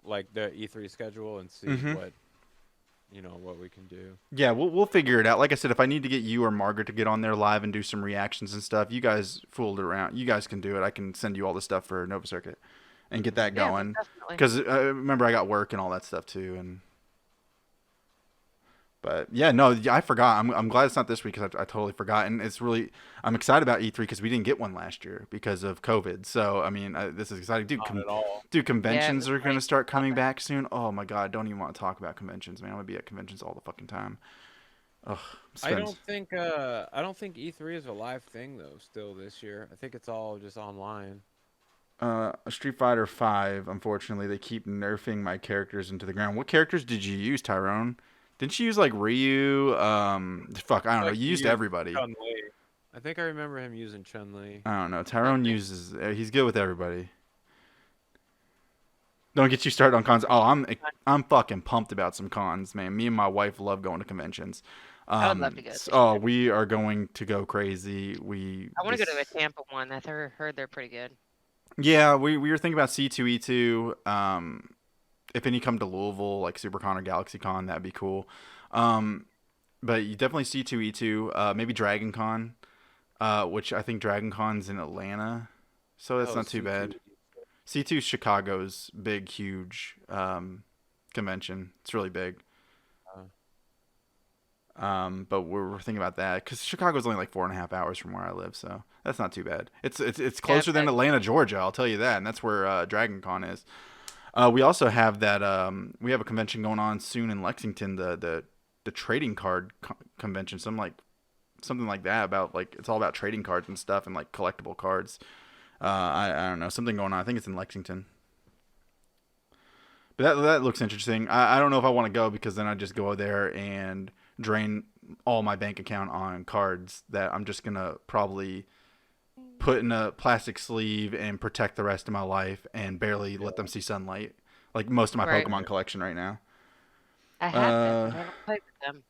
like the E3 schedule, and see Mhm. what we can do. Yeah, we'll figure it out. Like I said, if I need to get you or Margaret to get on there live and do some reactions and stuff, you guys fooled around. You guys can do it. I can send you all the stuff for Nova Circuit and get that Yeah, most going. definitely. Because remember, I got work and all that stuff too. But yeah, no, yeah, I forgot. I'm glad it's not this week because I totally forgot. And I'm excited about E3 because we didn't get one last year because of COVID. So I mean, this is exciting, dude. Not at all. Dude, Yeah, it conventions was are great. gonna start coming Love it. back soon. Oh my god, don't even want to talk about conventions, man. I'm gonna be at conventions all the fucking time. Ugh, spends. I don't think E3 is a live thing though. Still this year, I think it's all just online. Street Fighter 5, unfortunately, they keep nerfing my characters into the ground. What characters did you use, Tyrone? Didn't you use like Ryu? Fuck, I don't know. Like You he used used everybody. Chun-Li. I think I remember him using Chun-Li. I don't know. Tyrone Lovely. uses. He's good with everybody. Don't get you started on cons. Oh, I'm fucking pumped about some cons, man. Me and my wife love going to conventions. I would love to go this Oh, year. we are going to go crazy. I want to go to a Tampa one. Heard they're pretty good. Yeah, we were thinking about C2E2. If any come to Louisville, like SuperCon or GalaxyCon, that'd be cool. Um, but you definitely C2E2. Maybe DragonCon, which I think DragonCon's in Atlanta, so that's Oh, not too C2. bad. C2 is Chicago's big, huge convention. It's really big. Uh, But we're thinking about that because Chicago's only like 4.5 hours from where I live, so that's not too bad. It's Yeah, closer than but Atlanta, Georgia. I'll tell you that, and that's where DragonCon is. We also have that. We have a convention going on soon in Lexington. The trading card convention. Something like that about like it's all about trading cards and stuff and like collectible cards. I don't know, something going on. I think it's in Lexington. But that looks interesting. I don't know if I want to go because then I just go there and drain all my bank account on cards that I'm just gonna probably put in a plastic sleeve and protect the rest of my life and barely yeah, let them see sunlight. Like most of my right. Pokemon collection right now. I have them, Uh, but I don't play with them.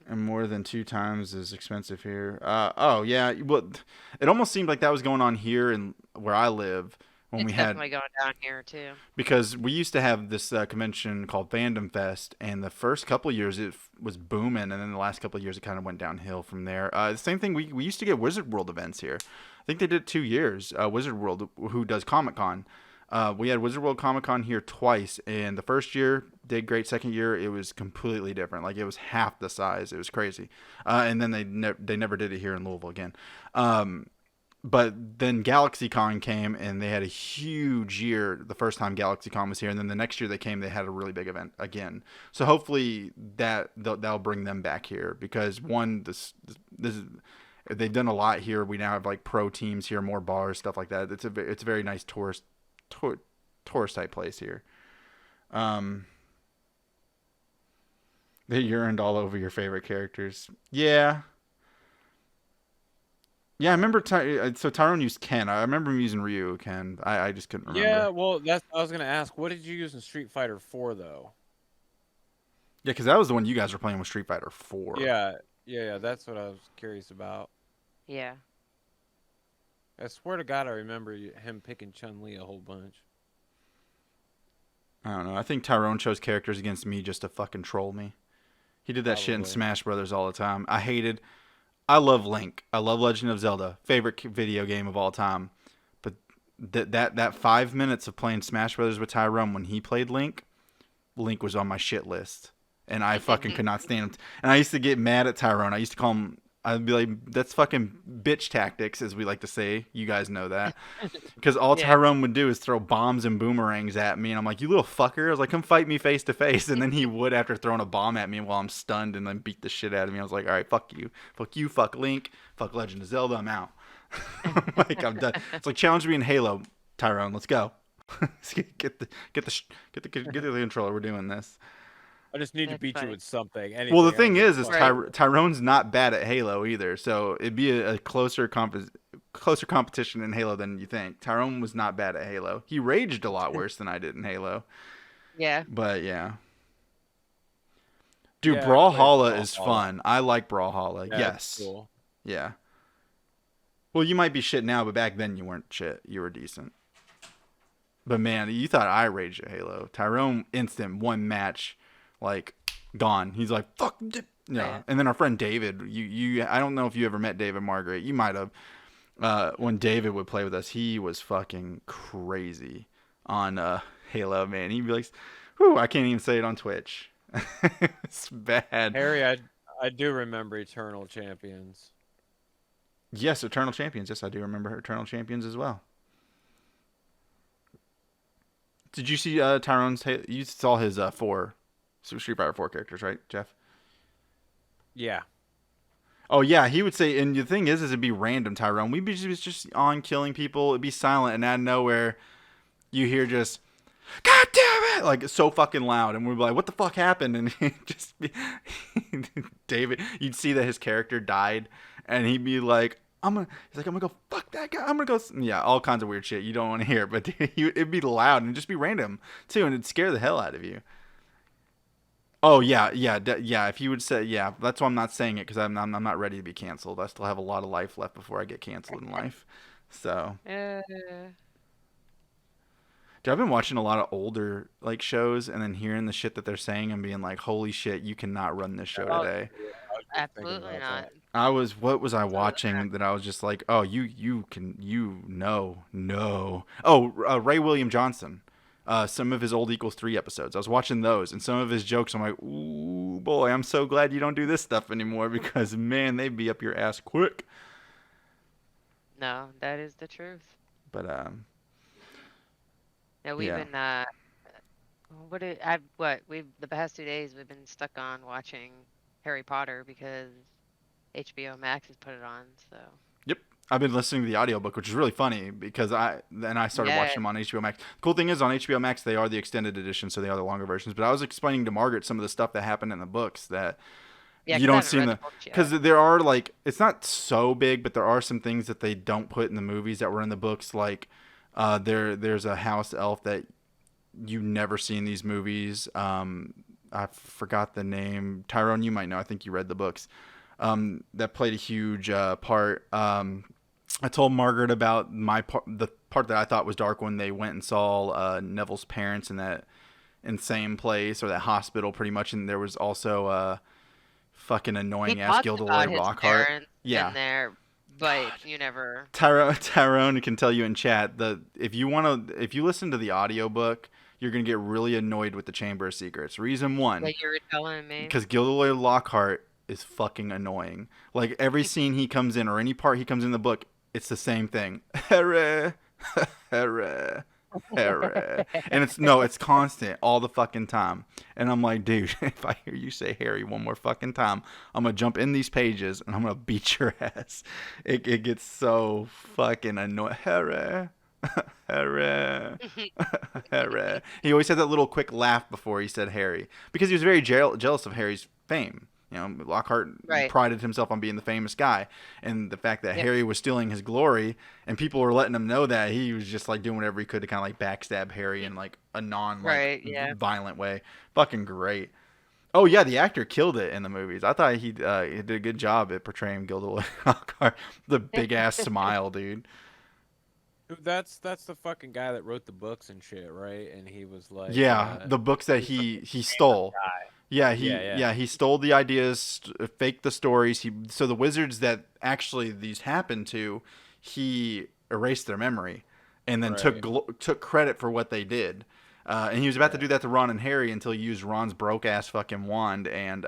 and more than 2 times as expensive here. Oh yeah, well, it almost seemed like that was going on here and where I live when we It's had definitely going down here too. because we used to have this convention called Fandom Fest, and the first couple of years was booming, and then the last couple of years it kind of went downhill from there. The same thing we used to get Wizard World events here. I think they did 2 years. Wizard World, who does Comic Con. We had Wizard World Comic Con here twice, and the first year did great. Second year it was completely different. Like it was half the size. It was crazy. And then they never did it here in Louisville again. Um, but then GalaxyCon came and they had a huge year the first time GalaxyCon was here, and then the next year they came, they had a really big event again. So hopefully that'll bring them back here because one, this is they've done a lot here. We now have like pro teams here, more bars, stuff like that. It's a very nice tourist type place here. Um, they yearned all over your favorite characters. Yeah, yeah, I remember. So Tyrone used Ken. I remember him using Ryu Ken. I just couldn't yeah. remember. Well, that's I was gonna ask. What did you use in Street Fighter 4 though? Yeah, because that was the one you guys were playing with Street Fighter 4. Yeah. That's what I was curious about. Yeah. I swear to God, I remember him picking Chun-Li a whole bunch. I don't know. I think Tyrone chose characters against me just to fucking troll me. He did that shit in Probably. Smash Brothers all the time. I love Link. I love Legend of Zelda. Favorite video game of all time. But that 5 minutes of playing Smash Brothers with Tyrone when he played Link, Link was on my shit list, and I fucking could not stand him. And I used to get mad at Tyrone. I used to call him. I'd be like, "That's fucking bitch tactics," as we like to say. You guys know that, because all Yeah. Tyrone would do is throw bombs and boomerangs at me, and I'm like, "You little fucker!" I was like, "Come fight me face to face," and then he would after throwing a bomb at me while I'm stunned, and then beat the shit out of me. I was like, "All right, fuck you, fuck Link, fuck Legend of Zelda. I'm out." Like I'm done. It's like challenge me in Halo, Tyrone. Let's go. get the controller. We're doing this. I just need to That's beat you funny. with something. Well, the Anything. I don't thing give a is fuck. Right. Tyrone's not bad at Halo either, so it'd be a closer competition in Halo than you think. Tyrone was not bad at Halo. He raged a lot worse than I did in Halo, Yeah. but yeah. Dude, Yeah, I played Brawlhalla is Brawlhalla. fun. I like Brawlhalla. Yeah, it's Yes. cool. Yeah. Well, you might be shit now, but back then you weren't shit. You were decent. But man, you thought I raged at Halo. Tyrone instant one match, like gone. He's like fuck. Yeah. Yeah. And then our friend David, I don't know if you ever met David Margaret. You might have. When David would play with us, he was fucking crazy on Halo. Man, he'd be like, "Whew, I can't even say it on Twitch." It's bad. Harry, I do remember Eternal Champions. Yes, Eternal Champions. Yes, I do remember Eternal Champions as well. Did you see Tyrone's? You saw his four Street Fighter 4 characters, right, Jeff? Yeah. Oh yeah, he would say. And the thing is it'd be random Tyrone. We'd be just on killing people. It'd be silent, and out of nowhere, you hear just, "God damn it!" like so fucking loud, and we'd be like, "What the fuck happened?" And he'd just be, David. You'd see that his character died, and he'd be like, I'm gonna go fuck that guy. I'm gonna go, yeah, all kinds of weird shit you don't want to hear, but it'd be loud and just be random too, and it'd scare the hell out of you. Oh yeah, yeah. If you would say, yeah, that's why I'm not saying it because I'm not ready to be canceled. I still have a lot of life left before I get canceled in life. So, Uh, dude, I've been watching a lot of older like shows and then hearing the shit that they're saying and being like, holy shit, you cannot run this show Oh, today. yeah, I was just thinking absolutely about not. that. What was I watching that I was just like, oh, no. Oh, Ray William Johnson. Some of his old Equals 3 episodes. I was watching those and some of his jokes. I'm like, ooh, boy, I'm so glad you don't do this stuff anymore because, man, they'd be up your ass quick. No, that is the truth. But, No, we've yeah. been we've the past 2 days we've been stuck on watching Harry Potter because HBO Max has put it on. So Yep. I've been listening to the audiobook, which is really funny because I started yeah, watching them on HBO Max. Cool thing is on HBO Max they are the extended edition, so they are the longer versions. But I was explaining to Margaret some of the stuff that happened in the books that yeah, you 'cause I don't haven't see in read the the books because yet. there are like it's not so big, but there are some things that they don't put in the movies that were in the books. Like there's a house elf that you never see in these movies. I forgot the name. Tyrone, you might know. I think you read the books. That played a huge part. I told Margaret about the part that I thought was dark when they went and saw Neville's parents in that insane place or that hospital, pretty much. And there was also fucking He annoying ass talked Gilderoy about his Lockhart. parents Yeah, in there, but you never. Tyrone can tell you in chat if you listen to the audiobook, you're gonna get really annoyed with the Chamber of Secrets. Reason one, Like you were telling me. because Gilderoy Lockhart is fucking annoying. Like every scene he comes in or any part he comes in the book, it's the same thing. Harry, Harry, Harry, and it's constant all the fucking time. And I'm like, dude, if I hear you say Harry one more fucking time, I'm gonna jump in these pages and I'm gonna beat your ass. It gets so fucking annoying. Harry. Harry. Harry. He always had that little quick laugh before he said Harry because he was very jealous of Harry's fame. You know, Lockhart Right. prided himself on being the famous guy, and the fact that Yep. Harry was stealing his glory, and people were letting him know that he was just like doing whatever he could to kind of like backstab Harry in like a non Right. Yeah. violent way. Fucking great. Oh yeah, the actor killed it in the movies. I thought he did a good job at portraying Gilderoy Lockhart, the big ass smile, dude. That's the fucking guy that wrote the books and shit, right? And he was like, Yeah, the books that he stole. guy. Yeah, Yeah. he stole the ideas, faked the stories. So the wizards that actually these happened to, he erased their memory, and then Right. took credit for what they did. And he was about to Yeah. do that to Ron and Harry until he used Ron's broke ass fucking wand and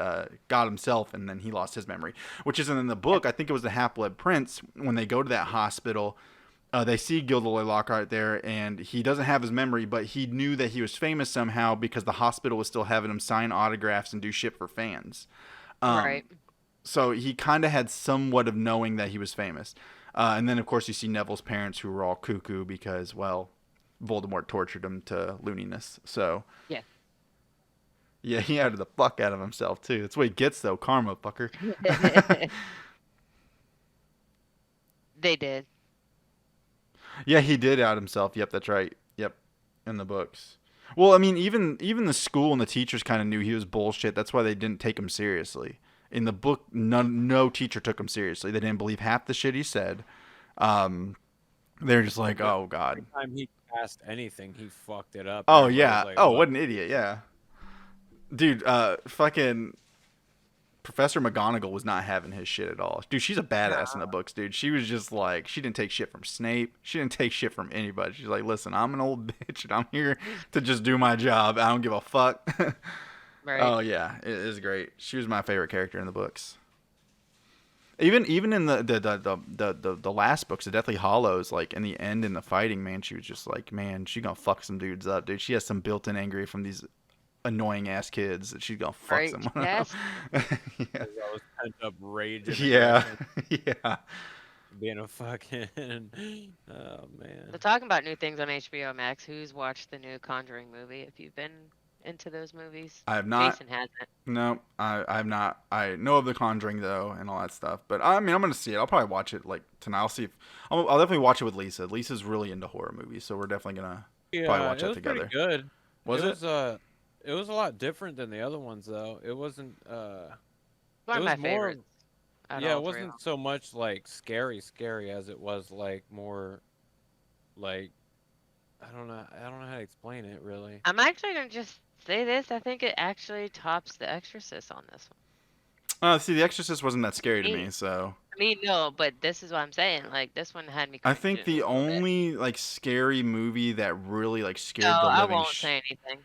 got himself, and then he lost his memory, which isn't in the book. I think it was the Half Blood Prince when they go to that hospital. They see Gilderoy Lockhart there, and he doesn't have his memory, but he knew that he was famous somehow because the hospital was still having him sign autographs and do shit for fans. Right. So he kind of had somewhat of knowing that he was famous. And then, of course, you see Neville's parents who were all cuckoo because, well, Voldemort tortured him to looniness. So Yeah. yeah, he outed the fuck out of himself too. That's what he gets though, karma, fucker. They did. Yeah, he did out himself. Yep, that's right. Yep, in the books. Well, I mean, even the school and the teachers kind of knew he was bullshit. That's why they didn't take him seriously. In the book, no teacher took him seriously. They didn't believe half the shit he said. Um, they're just like, oh god. Every time he cast anything, he fucked it up. Oh Everybody was yeah. like, Oh, "What?" what an idiot. Yeah, dude. Fucking Professor McGonagall was not having his shit at all. Dude, she's a badass in the books, dude. She was just like, she didn't take shit from Snape. She didn't take shit from anybody. She's like, listen, I'm an old bitch and I'm here to just do my job. I don't give a fuck. Right. Oh yeah, it is great. She was my favorite character in the books. Even in the last books, the Deathly Hollows, like in the end in the fighting, man, she was just like, man, she gonna fuck some dudes up, dude. She has some built-in anger from these annoying ass kids that she's gonna fuck Right. someone Yes. up. Yeah. That was pent up rage. And Yeah. aggression, Yeah. being a fucking. Oh man. So talking about new things on HBO Max, who's watched the new Conjuring movie? If you've been into those movies, I have not. Jason hasn't. No, I have not. I know of The Conjuring though and all that stuff, but I mean I'm gonna see it. I'll probably watch it like tonight. I'll see if I'll definitely watch it with Lisa. Lisa's really into horror movies, so we're definitely gonna probably watch it that was together. pretty good. Was it? It was a lot different than the other ones though. It wasn't. One It of my was more. favorites. out of Yeah, all it three of wasn't so much like scary as it was like more like I don't know how to explain it really. I'm actually gonna just say this. I think it actually tops The Exorcist on this one. See, The Exorcist wasn't that scary to Me- me, so I mean, no, but this is what I'm saying. Like this one had me. I think cringing the a little bit. only like scary movie that really like scared No, the I living won't say anything.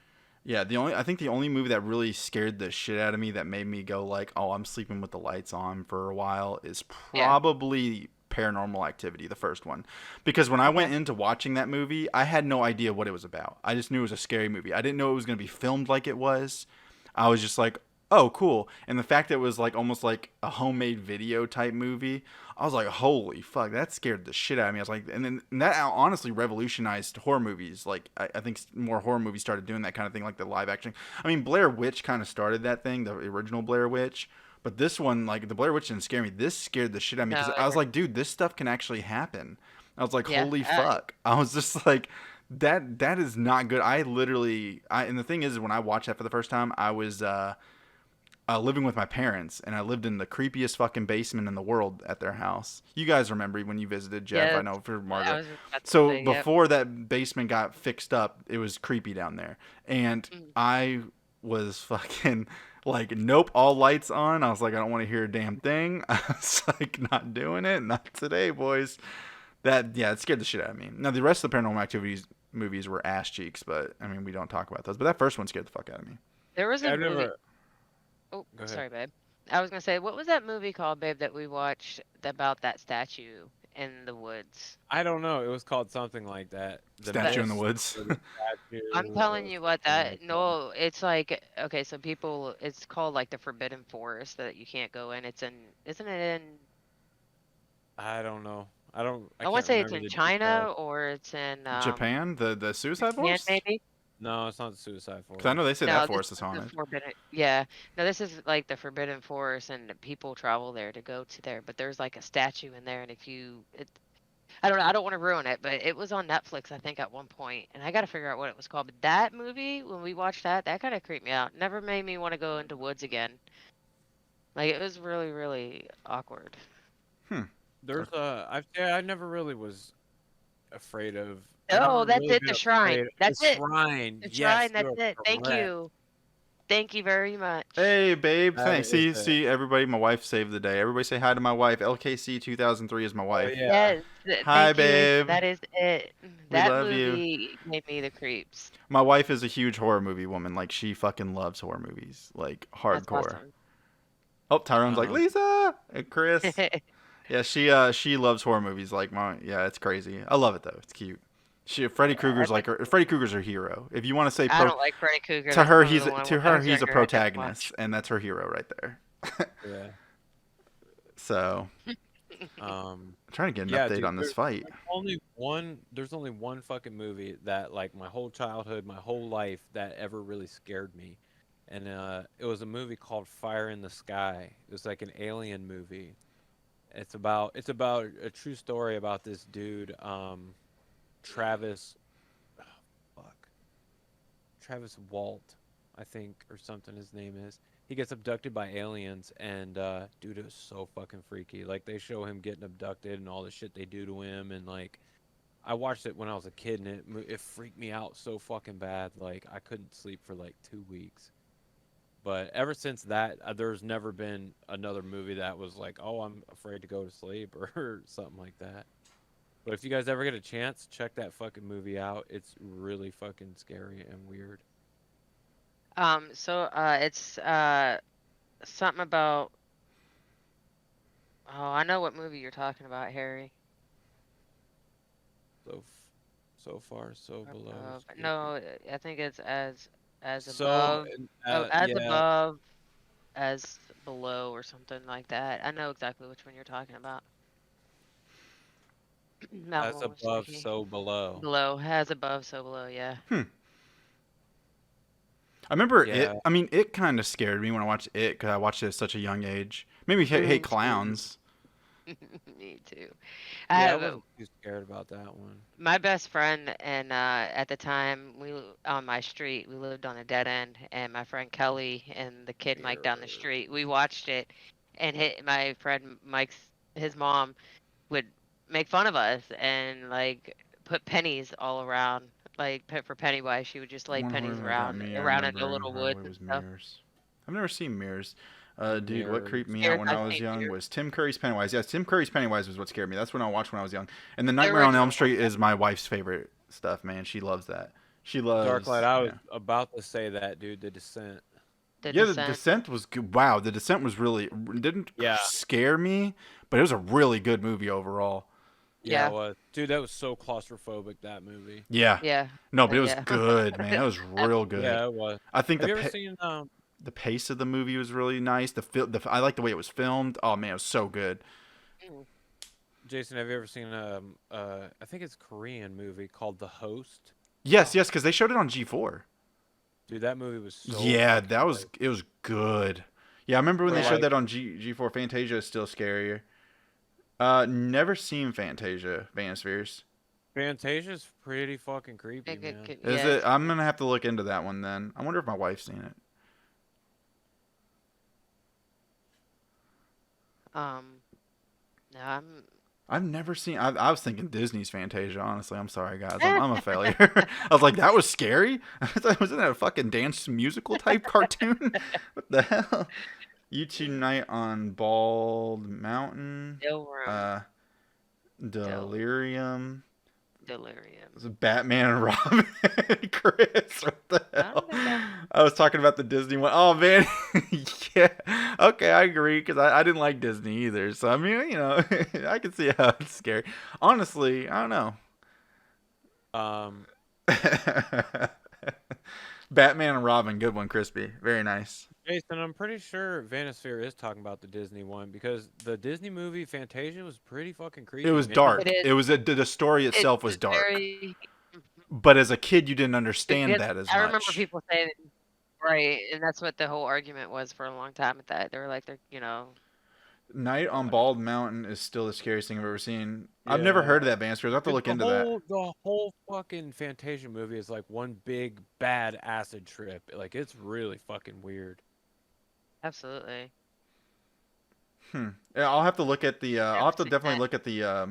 yeah, I think the only movie that really scared the shit out of me that made me go like, "Oh, I'm sleeping with the lights on for a while" is Yeah. probably Paranormal Activity, the first one. Because when I went Okay. into watching that movie, I had no idea what it was about. I just knew it was a scary movie. I didn't know it was going to be filmed like it was. I was just like, "Oh, cool." And the fact that it was like almost like a homemade video type movie, I was like, "Holy fuck, that scared the shit out of me." I was like, and that honestly revolutionized horror movies. Like I think more horror movies started doing that kind of thing, like the live action. I mean, Blair Witch kind of started that thing, the original Blair Witch. But this one, like the Blair Witch didn't scare me. This scared the shit out of me because No, I was like, dude, this stuff can actually happen. I was like, Yeah, holy fuck. I was just like, that is not good. And the thing is, when I watched that for the first time, I was living with my parents, and I lived in the creepiest fucking basement in the world at their house. You guys remember when you visited, Jeff? Yeah, I know for I Margaret. was about to So say, yep. before that basement got fixed up, it was creepy down there, and I was fucking like, nope, all lights on. I was like, I don't want to hear a damn thing. I was like, not doing it, not today, boys. It scared the shit out of me. Now the rest of the Paranormal Activities movies were ass cheeks, but I mean we don't talk about those. But that first one scared the fuck out of me. There was a I've movie. never. Oh, Go ahead. sorry, babe. I was gonna say, what was that movie called, babe, that we watched about that statue in the woods? I don't know. It was called something like that. Statue in the Mist Woods. or the Statue I'm telling or you what something that like that. no, it's like okay, so people, it's called like the Forbidden Forest that you can't go in. It's in, isn't it in? I don't know. I don't. I I want can't to say it's remember in the China details. or it's in Japan, the Suicide Japan Forest. maybe. No, it's not the Suicide Because I know Forest. they say No, that this forest is is the haunted. Forbidden. Yeah, no, this is like the Forbidden Forest, and people travel there to go to there. But there's like a statue in there, and if you, I don't know, I don't want to ruin it, but it was on Netflix, I think, at one point, and I got to figure out what it was called. But that movie, when we watched that, that kind of creeped me out. Never made me want to go into woods again. Like it was really, really awkward. There's I never really was afraid of. Oh, I've never that's really it, been the shrine. afraid. That's The it. shrine. The Yes, shrine, you that's are it. Thank correct. you. Thank you very much. Hey, babe. That Thanks. is See, everybody. My wife saved the day. Everybody say hi to my wife. LKC 2003 is my Oh wife. yeah. Yes, Hi, thank you, Lisa. babe. That is it. We That love you. movie gave me the creeps. My wife is a huge horror movie woman. Like she fucking loves horror movies, like That's hardcore. awesome. Oh, Tyrone's like Um, Lisa and Chris. Yeah, she loves horror movies. Like yeah, it's crazy. I love it though. It's cute. Freddy Krueger's like Freddy Krueger's her hero. If you want to say I don't like Freddy Krueger. to That's her, one of he's the one to when I her was he's a younger, I didn't protagonist, watch. and that's her hero right there. Yeah. So I'm trying to get an Yeah, update dude. on this fight. There's only one fucking movie that like my whole childhood, my whole life that ever really scared me, and it was a movie called Fire in the Sky. It was like an alien movie. It's about a true story about this dude, Travis, oh, fuck, Travis Walt, I think, or something. His name is. He gets abducted by aliens, and dude, it was so fucking freaky. Like they show him getting abducted and all the shit they do to him, and like I watched it when I was a kid, and it freaked me out so fucking bad. Like I couldn't sleep for like 2 weeks. But ever since that, there's never been another movie that was like, oh, I'm afraid to go to sleep or something like that. But if you guys ever get a chance, check that fucking movie out. It's really fucking scary and weird. It's something about. Oh, I know what movie you're talking about, Harry. So, so far, so below. Skippy. No, I think it's as So, above. Oh, as yeah, above, as below, or something like that. I know exactly which one you're talking about. That as one was above, tricky. so below. Below, as above, so below. Yeah. I remember Yeah, it. I mean, it kind of scared me when I watched it because I watched it at such a young age. Maybe hate clowns. Me too. I yeah, I have wasn't too scared about that one. my best friend, and at the time on my street we lived on a dead end, and my friend Kelly and the kid Mike down the street, we watched it, and my friend Mike's his mom would make fun of us and like put pennies all around, like for Pennywise. She would just lay One pennies horror movie got around me. I around in the remember little woods probably and was stuff. Mirrors. I've never seen Mirrors. Dude, what creeped Mirrors. me out Mirrors, when I've I was seen young Mirrors. was Tim Curry's Pennywise. Yes, Tim Curry's Pennywise was what scared me. That's when I watched when I was young. And the Nightmare on original Elm one, Street is my wife's favorite stuff, man. She loves that. She Darklight, loves, I was yeah. about to say that, dude. The Descent. The Yeah, the Descent. Descent was good. Wow, the Descent was really didn't Yeah, scare me, but it was a really good movie overall. yeah, Yeah, it was. Dude, that was so claustrophobic, that movie. Yeah, yeah, no, but it was yeah. good, man. It was That's real good. Yeah, it was. I think Have you ever seen the pace of the movie was really nice. I like the way it was filmed. Oh man, it was so good. mm, Jason, have you ever seen I think it's a Korean movie called The Host? Yes, yes, because they showed it on G4. Dude, that movie was so Yeah, fucking that was good. it was good. Yeah, I remember when Where they showed like that on G4. Fantasia is still scarier. Never seen Fantasia, Vanospheres. Fantasia's pretty fucking creepy, man. Is yeah, it? I'm gonna have to look into that one then. I wonder if my wife's seen it. um, no, I'm. I've never seen. I was thinking Disney's Fantasia. Honestly, I'm sorry, guys. I'm a failure. I was like, that was scary. I thought, wasn't that a fucking dance musical type cartoon? What the hell? You Two Night on Bald Mountain. Still room. Delirium. Delirium. It was Batman and Robin. Chris, what the I hell? don't think I. I was talking about the Disney one. Oh man, yeah. Okay, I agree because I didn't like Disney either. So I mean, I can see how it's scary. Honestly, I don't know. Um, Batman and Robin, good one, Crispy. Very nice. Jason, I'm pretty sure Vanosphere is talking about the Disney one because the Disney movie Fantasia was pretty fucking creepy, It was man. It dark. is. It was the story itself was It's dark, very. but as a kid, you didn't understand Because that as I remember much. people saying, right, and that's what the whole argument was for a long time with that. They were like, Night on Like, Bald Mountain is still the scariest thing I've ever seen. I've never yeah. heard of that Vanosphere. I have to Dude, look into that. the whole fucking Fantasia movie is like one big bad acid trip. Like it's really fucking weird. absolutely. Yeah, I'll have to look at the. I'll Never have to seen definitely that. look at the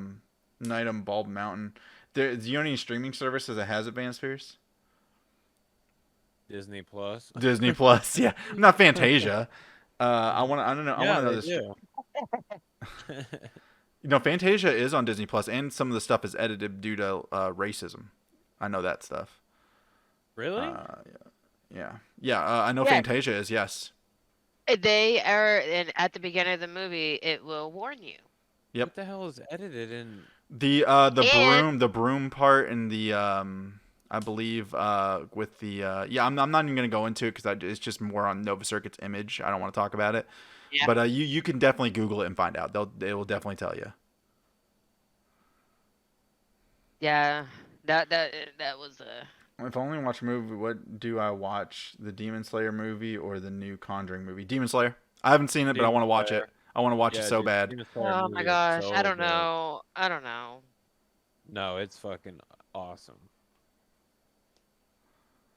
Night on Bald Mountain. Do you know any streaming services that has Advanced Disney Plus. Disney Plus, yeah, not Fantasia. I want to. I don't know. I Yeah, want to know they this. do. Fantasia is on Disney Plus, and some of the stuff is edited due to racism. I know that stuff. Really? Yeah. I know Yeah, Fantasia is yes. they are, and at the beginning of the movie, it will warn you. Yep. What the hell is edited in? The And the broom part and the I believe with the yeah I'm not even gonna go into it because it's just more on Nova Circuit's image. I don't want to talk about it, yeah, but you can definitely Google it and find out. They will definitely tell you. Yeah, that was a. If I only watch a movie, what do I watch? The Demon Slayer movie or the new Conjuring movie? Demon Slayer. I haven't seen it, but I Demon want to watch it. Slayer. I want to watch it Yeah, so dude, bad. Demon Slayer Oh my movie is gosh, I so don't good. know. I don't know. No, it's fucking awesome.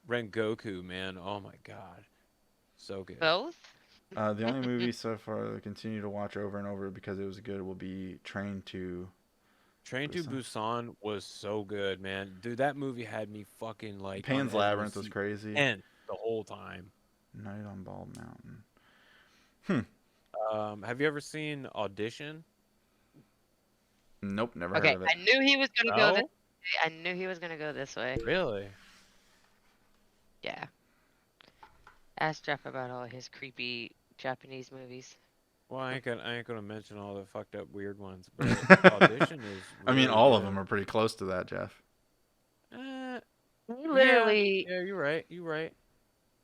Rengoku, man. Oh my god. So good. Both? The only movie so far that I continue to watch over and over because it was good will be Train to Train to Busan. Busan was so good, man. Dude, that movie had me fucking like on Pan's the edge of my Labyrinth was seat crazy. tense the whole time. Night on Bald Mountain. Have you ever seen Audition? Nope, never heard Okay, of it. I knew he was gonna go this No? way. I knew he was gonna go this way. Really? Yeah. Ask Jeff about all his creepy Japanese movies. Well, I ain't gonna mention all the fucked up weird ones, but Audition is I mean, really all of good. them are pretty close to that, Jeff. He Yeah, literally, yeah, you're right. You're right.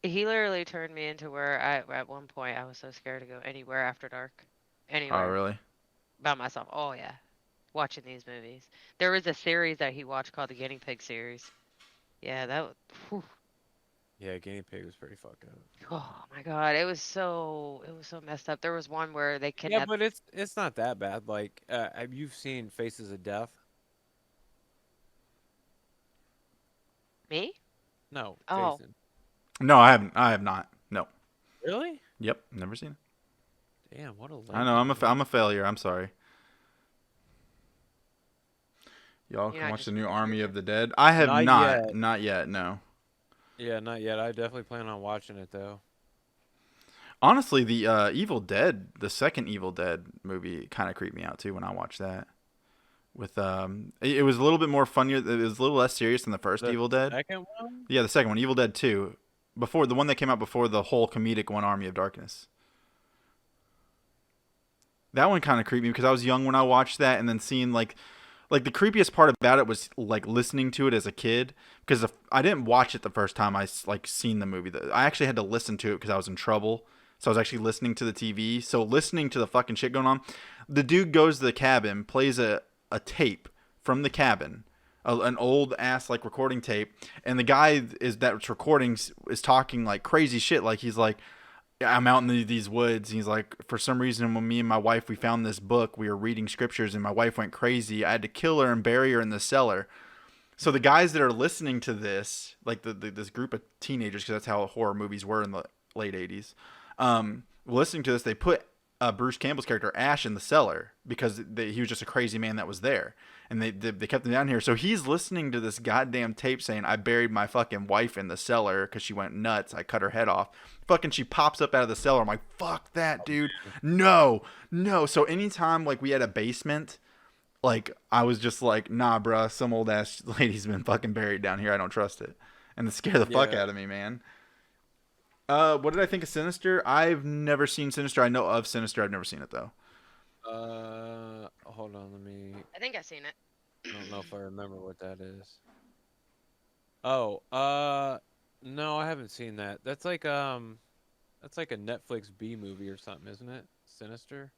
he literally turned me into where at one point I was so scared to go anywhere after dark, Oh, anywhere really? by myself. Oh yeah, watching these movies. There was a series that he watched called the Guinea Pig series. Yeah, that was. Whew. Yeah, Guinea Pig was pretty fucked up. Oh my god, it was so messed up. There was one where they Yeah, kidnapped but it's not that bad. Like, have you seen Faces of Death? me. No, Oh, Jason. No, I haven't. I have not. No. Really? Yep, never seen it. Damn, what a I know. legend. I'm a failure. I'm sorry. Y'all you're can not watch just the new a Army weirdo. of the Dead. I have Not not. yet. Not yet. No. Yeah, not yet. I definitely plan on watching it though. Honestly, the Evil Dead, the second Evil Dead movie, kind of creeped me out too when I watched that. With it was a little bit more funnier. It was a little less serious than the first The Evil Dead. second one? Yeah, the second one, Evil Dead 2, before the one that came out before the whole comedic one, Army of Darkness. That one kind of creeped me because I was young when I watched that, and then seeing like the creepiest part about it was like listening to it as a kid because I didn't watch it the first time I like seen the movie. I actually had to listen to it because I was in trouble. So I was actually listening to the TV. So listening to the fucking shit going on. The dude goes to the cabin, plays a tape from the cabin, an old ass like recording tape, and the guy that's recording is talking like crazy shit. Like he's like, I'm out in these woods. And he's like, for some reason, when me and my wife we found this book, we were reading scriptures, and my wife went crazy. I had to kill her and bury her in the cellar. So the guys that are listening to this, like this group of teenagers, because that's how horror movies were in the late '80s, listening to this, they put Bruce Campbell's character Ash in the cellar because he was just a crazy man that was there, and they kept him down here. So he's listening to this goddamn tape saying, "I buried my fucking wife in the cellar because she went nuts. I cut her head off." Fucking, she pops up out of the cellar. I'm like, "Fuck that, dude! No, no." So anytime like we had a basement, like I was just like, "Nah, bruh, some old ass lady's been fucking buried down here. I don't trust it," and it scared the fuck Yeah. out of me, man. What did I think of Sinister? I've never seen Sinister. I know of Sinister. I've never seen it though. Hold on, let me. I think I've seen it. I don't know if I remember what that is. Oh, no, I haven't seen that. That's like a Netflix B movie or something, isn't it? Sinister?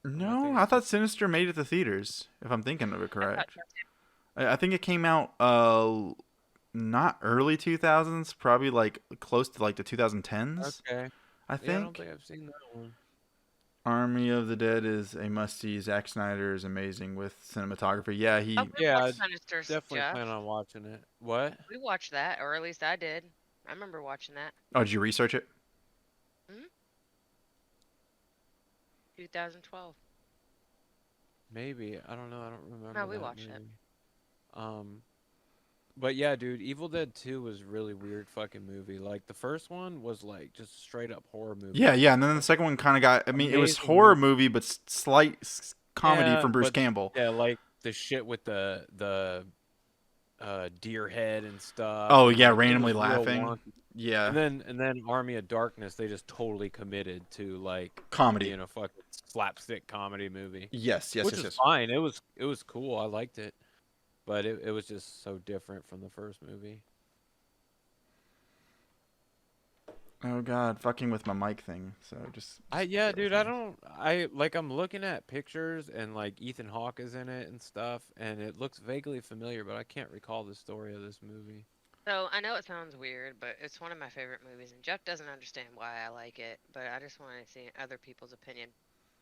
Am I No, thinking I of thought something? Sinister made it to theaters. If I'm thinking of it I thought correct, I think it came out not early 2000s, probably like close to like the 2010s. Okay. I Yeah, I don't think. think I've seen that one. Army of the Dead is a must see. Zack Snyder is amazing with cinematography. Yeah, oh, he. we Yeah, I watched Sinister, definitely Jeff. plan on watching it. What? We watched that, or at least I did. I remember watching that. Oh, did you research it? Hmm 2012. Maybe. I don't know. I don't remember No, we that watched it. movie. Um, but yeah, dude, Evil Dead 2 was a really weird fucking movie. Like the first one was like just straight up horror movie. Yeah, yeah. And then the second one kind of got. I mean, it was Amazing horror movie. movie, but slight comedy Yeah, from Bruce but Campbell. yeah, like the shit with the deer head and stuff, Oh and yeah, like it randomly was real laughing. wonky. Yeah, And then Army of Darkness, they just totally committed to like comedy. being a fucking slapstick comedy movie, Yes, yes, which yes, is yes. fine. It was cool. I liked it, but it was just so different from the first movie. Oh God, fucking with my mic thing. So Yeah, bear with dude, me. I'm looking at pictures and like Ethan Hawke is in it and stuff, and it looks vaguely familiar, but I can't recall the story of this movie. So I know it sounds weird, but it's one of my favorite movies, and Jeff doesn't understand why I like it. But I just want to see other people's opinion.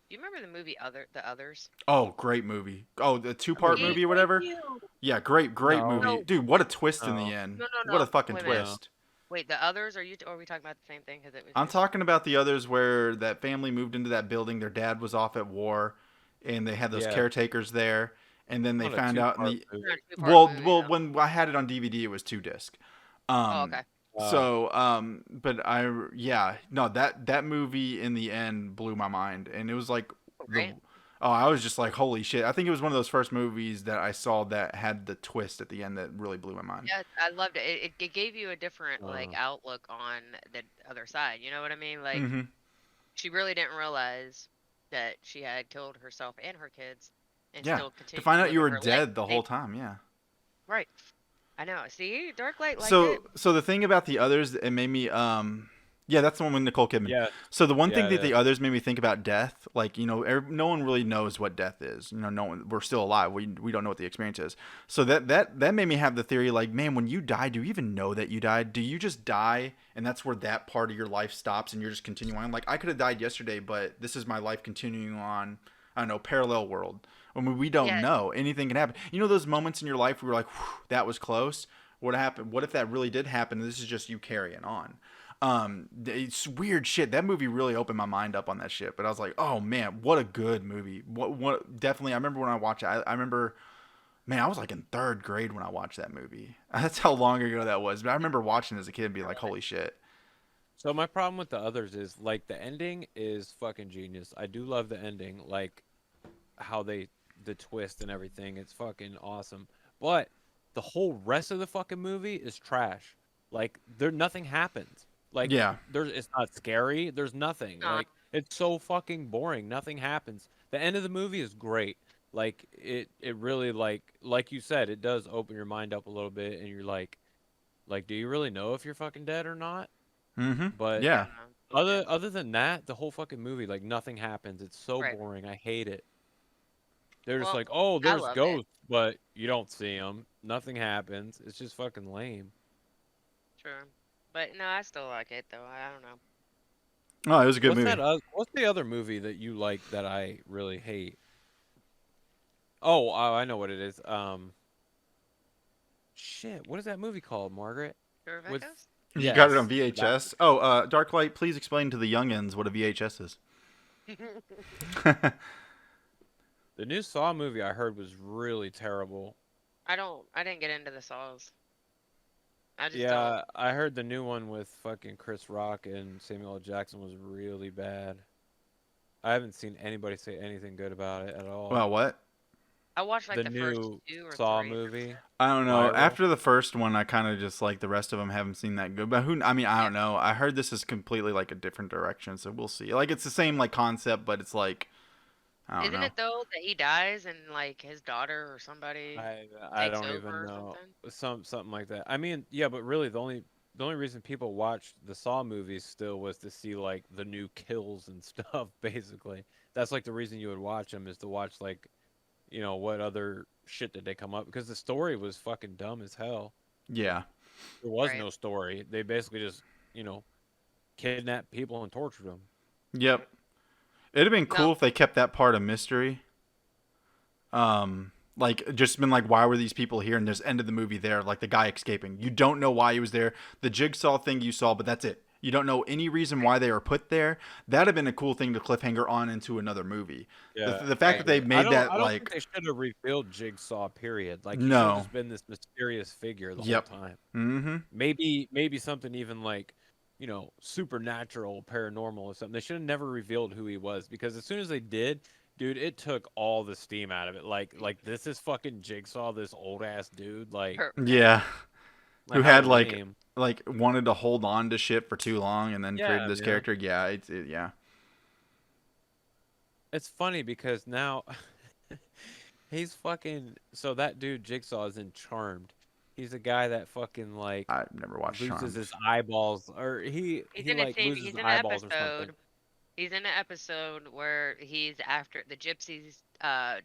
Do you remember the movie The Others? Oh, great movie. Oh, the two-part Mm-mm. movie or Thank whatever. you. Yeah, great No, movie, No, dude. What a twist in the no, end. no, no, What a no. fucking Wait a minute. no. twist. Wait, The Others? Or are we talking about the same thing? Because it was I'm just talking about the others where that family moved into that building. Their dad was off at war, and they had those Yeah, caretakers there. And then they not a found out in two-part the not movie. a two-part well, movie though. when I had it on DVD, it was 2 disc. Oh, Um, okay. Uh, but yeah, no, that movie in the end blew my mind, and it was like the Right? I was just like, holy shit! I think it was one of those first movies that I saw that had the twist at the end that really blew my mind. Yeah, I loved it. It gave you a different like uh, outlook on the other side. You know what I mean? Like Mm-hmm. she really didn't realize that she had killed herself and her kids, and Yeah, still to continued find out you living were her life. dead the whole time. Yeah. Right. I know. See, Dark Light liked it. So the thing about the others, it made me yeah, that's the one with Nicole Kidman. yeah, So the one thing yeah, that the yeah. others made me think about death, like no one really knows what death is. No one. We're still alive. We don't know what the experience is. So that made me have the theory, like, man, when you die, do you even know that you died? Do you just die and that's where that part of your life stops and you're just continuing on? Like I could have died yesterday, but this is my life continuing on. I don't know, parallel world. I mean, we don't Yeah. know. Anything can happen. You know those moments in your life where you're like, that was close. What happened? What if that really did happen? And this is just you carrying on. It's weird shit. That movie really opened my mind up on that shit. But I was like, oh man, what a good movie. What definitely. I remember when I watched it. I remember, man, I was like in third grade when I watched that movie. That's how long ago that was. But I remember watching it as a kid and being like, holy shit. So my problem with the others is like the ending is fucking genius. I do love the ending, like how the twist and everything. It's fucking awesome. But the whole rest of the fucking movie is trash. Like nothing happens. Like Yeah. it's not scary. There's nothing. Uh, Like it's so fucking boring. Nothing happens. The end of the movie is great. Like it really like you said, it does open your mind up a little bit and you're like do you really know if you're fucking dead or not? Mm-hmm. But Yeah. yeah. other than that, the whole fucking movie, like nothing happens. It's so Right. boring. I hate it. They're just Well, like, oh, I there's loved it. ghosts, but you don't see them. Nothing happens. It's just fucking lame. True. But no, I still like it though. I don't know. Oh, it was a good movie. What's the other movie that you like that I really hate? Oh, I know what it is. Shit, what is that movie called, Margaret? Sure of With Echoes? You got it on yes, that VHS. Oh, Darklight, please explain to the youngins what a VHS is. the new Saw movie I heard was really terrible. I didn't get into the Saws. I just don't. Yeah, I heard the new one with fucking Chris Rock and Samuel L. Jackson was really bad. I haven't seen anybody say anything good about it at all. Well, what? I watched like The the first new 2 or Saw 3. movie, I don't know. Viral. After the first one, I kind of just like the rest of them haven't seen that good. But who? I mean, I Yeah. don't know. I heard this is completely like a different direction, so we'll see. Like it's the same like concept, but it's like I don't Isn't know. it though that he dies and like his daughter or somebody I takes don't over even or know. something? Something like that. I mean, yeah, but really the only reason people watched the Saw movies still was to see like the new kills and stuff. Basically, that's like the reason you would watch them is to watch like, what other shit did they come up because the story was fucking dumb as hell. Yeah. There was Right. no story. They basically just kidnapped people and tortured them. Yep. It'd have been No, cool if they kept that part a mystery. Like just been like, why were these people here? And just ended the movie there, like the guy escaping. You don't know why he was there. The jigsaw thing you saw, but that's it. You don't know any reason why they were put there. That'd have been a cool thing to cliffhanger on into another movie. Yeah, The fact that they made that I don't think like they should have revealed Jigsaw. Period. Like he should have no. just been this mysterious figure the Yep. whole time. Mm-hmm. Maybe something even like, supernatural, paranormal or something. They should have never revealed who he was because as soon as they did, dude, it took all the steam out of it. Like this is fucking Jigsaw, this old ass dude. Like, right. Yeah. Who how had lame. like wanted to hold on to shit for too long and then created Yeah, this man. character. Yeah, yeah. It's funny because now he's fucking. So that dude Jigsaw is in Charmed, He's the guy that fucking like I've never watched loses Charmed. his eyeballs, or He's he in a like TV. loses He's his in an eyeballs or something. episode. He's in an episode where he's after the gypsies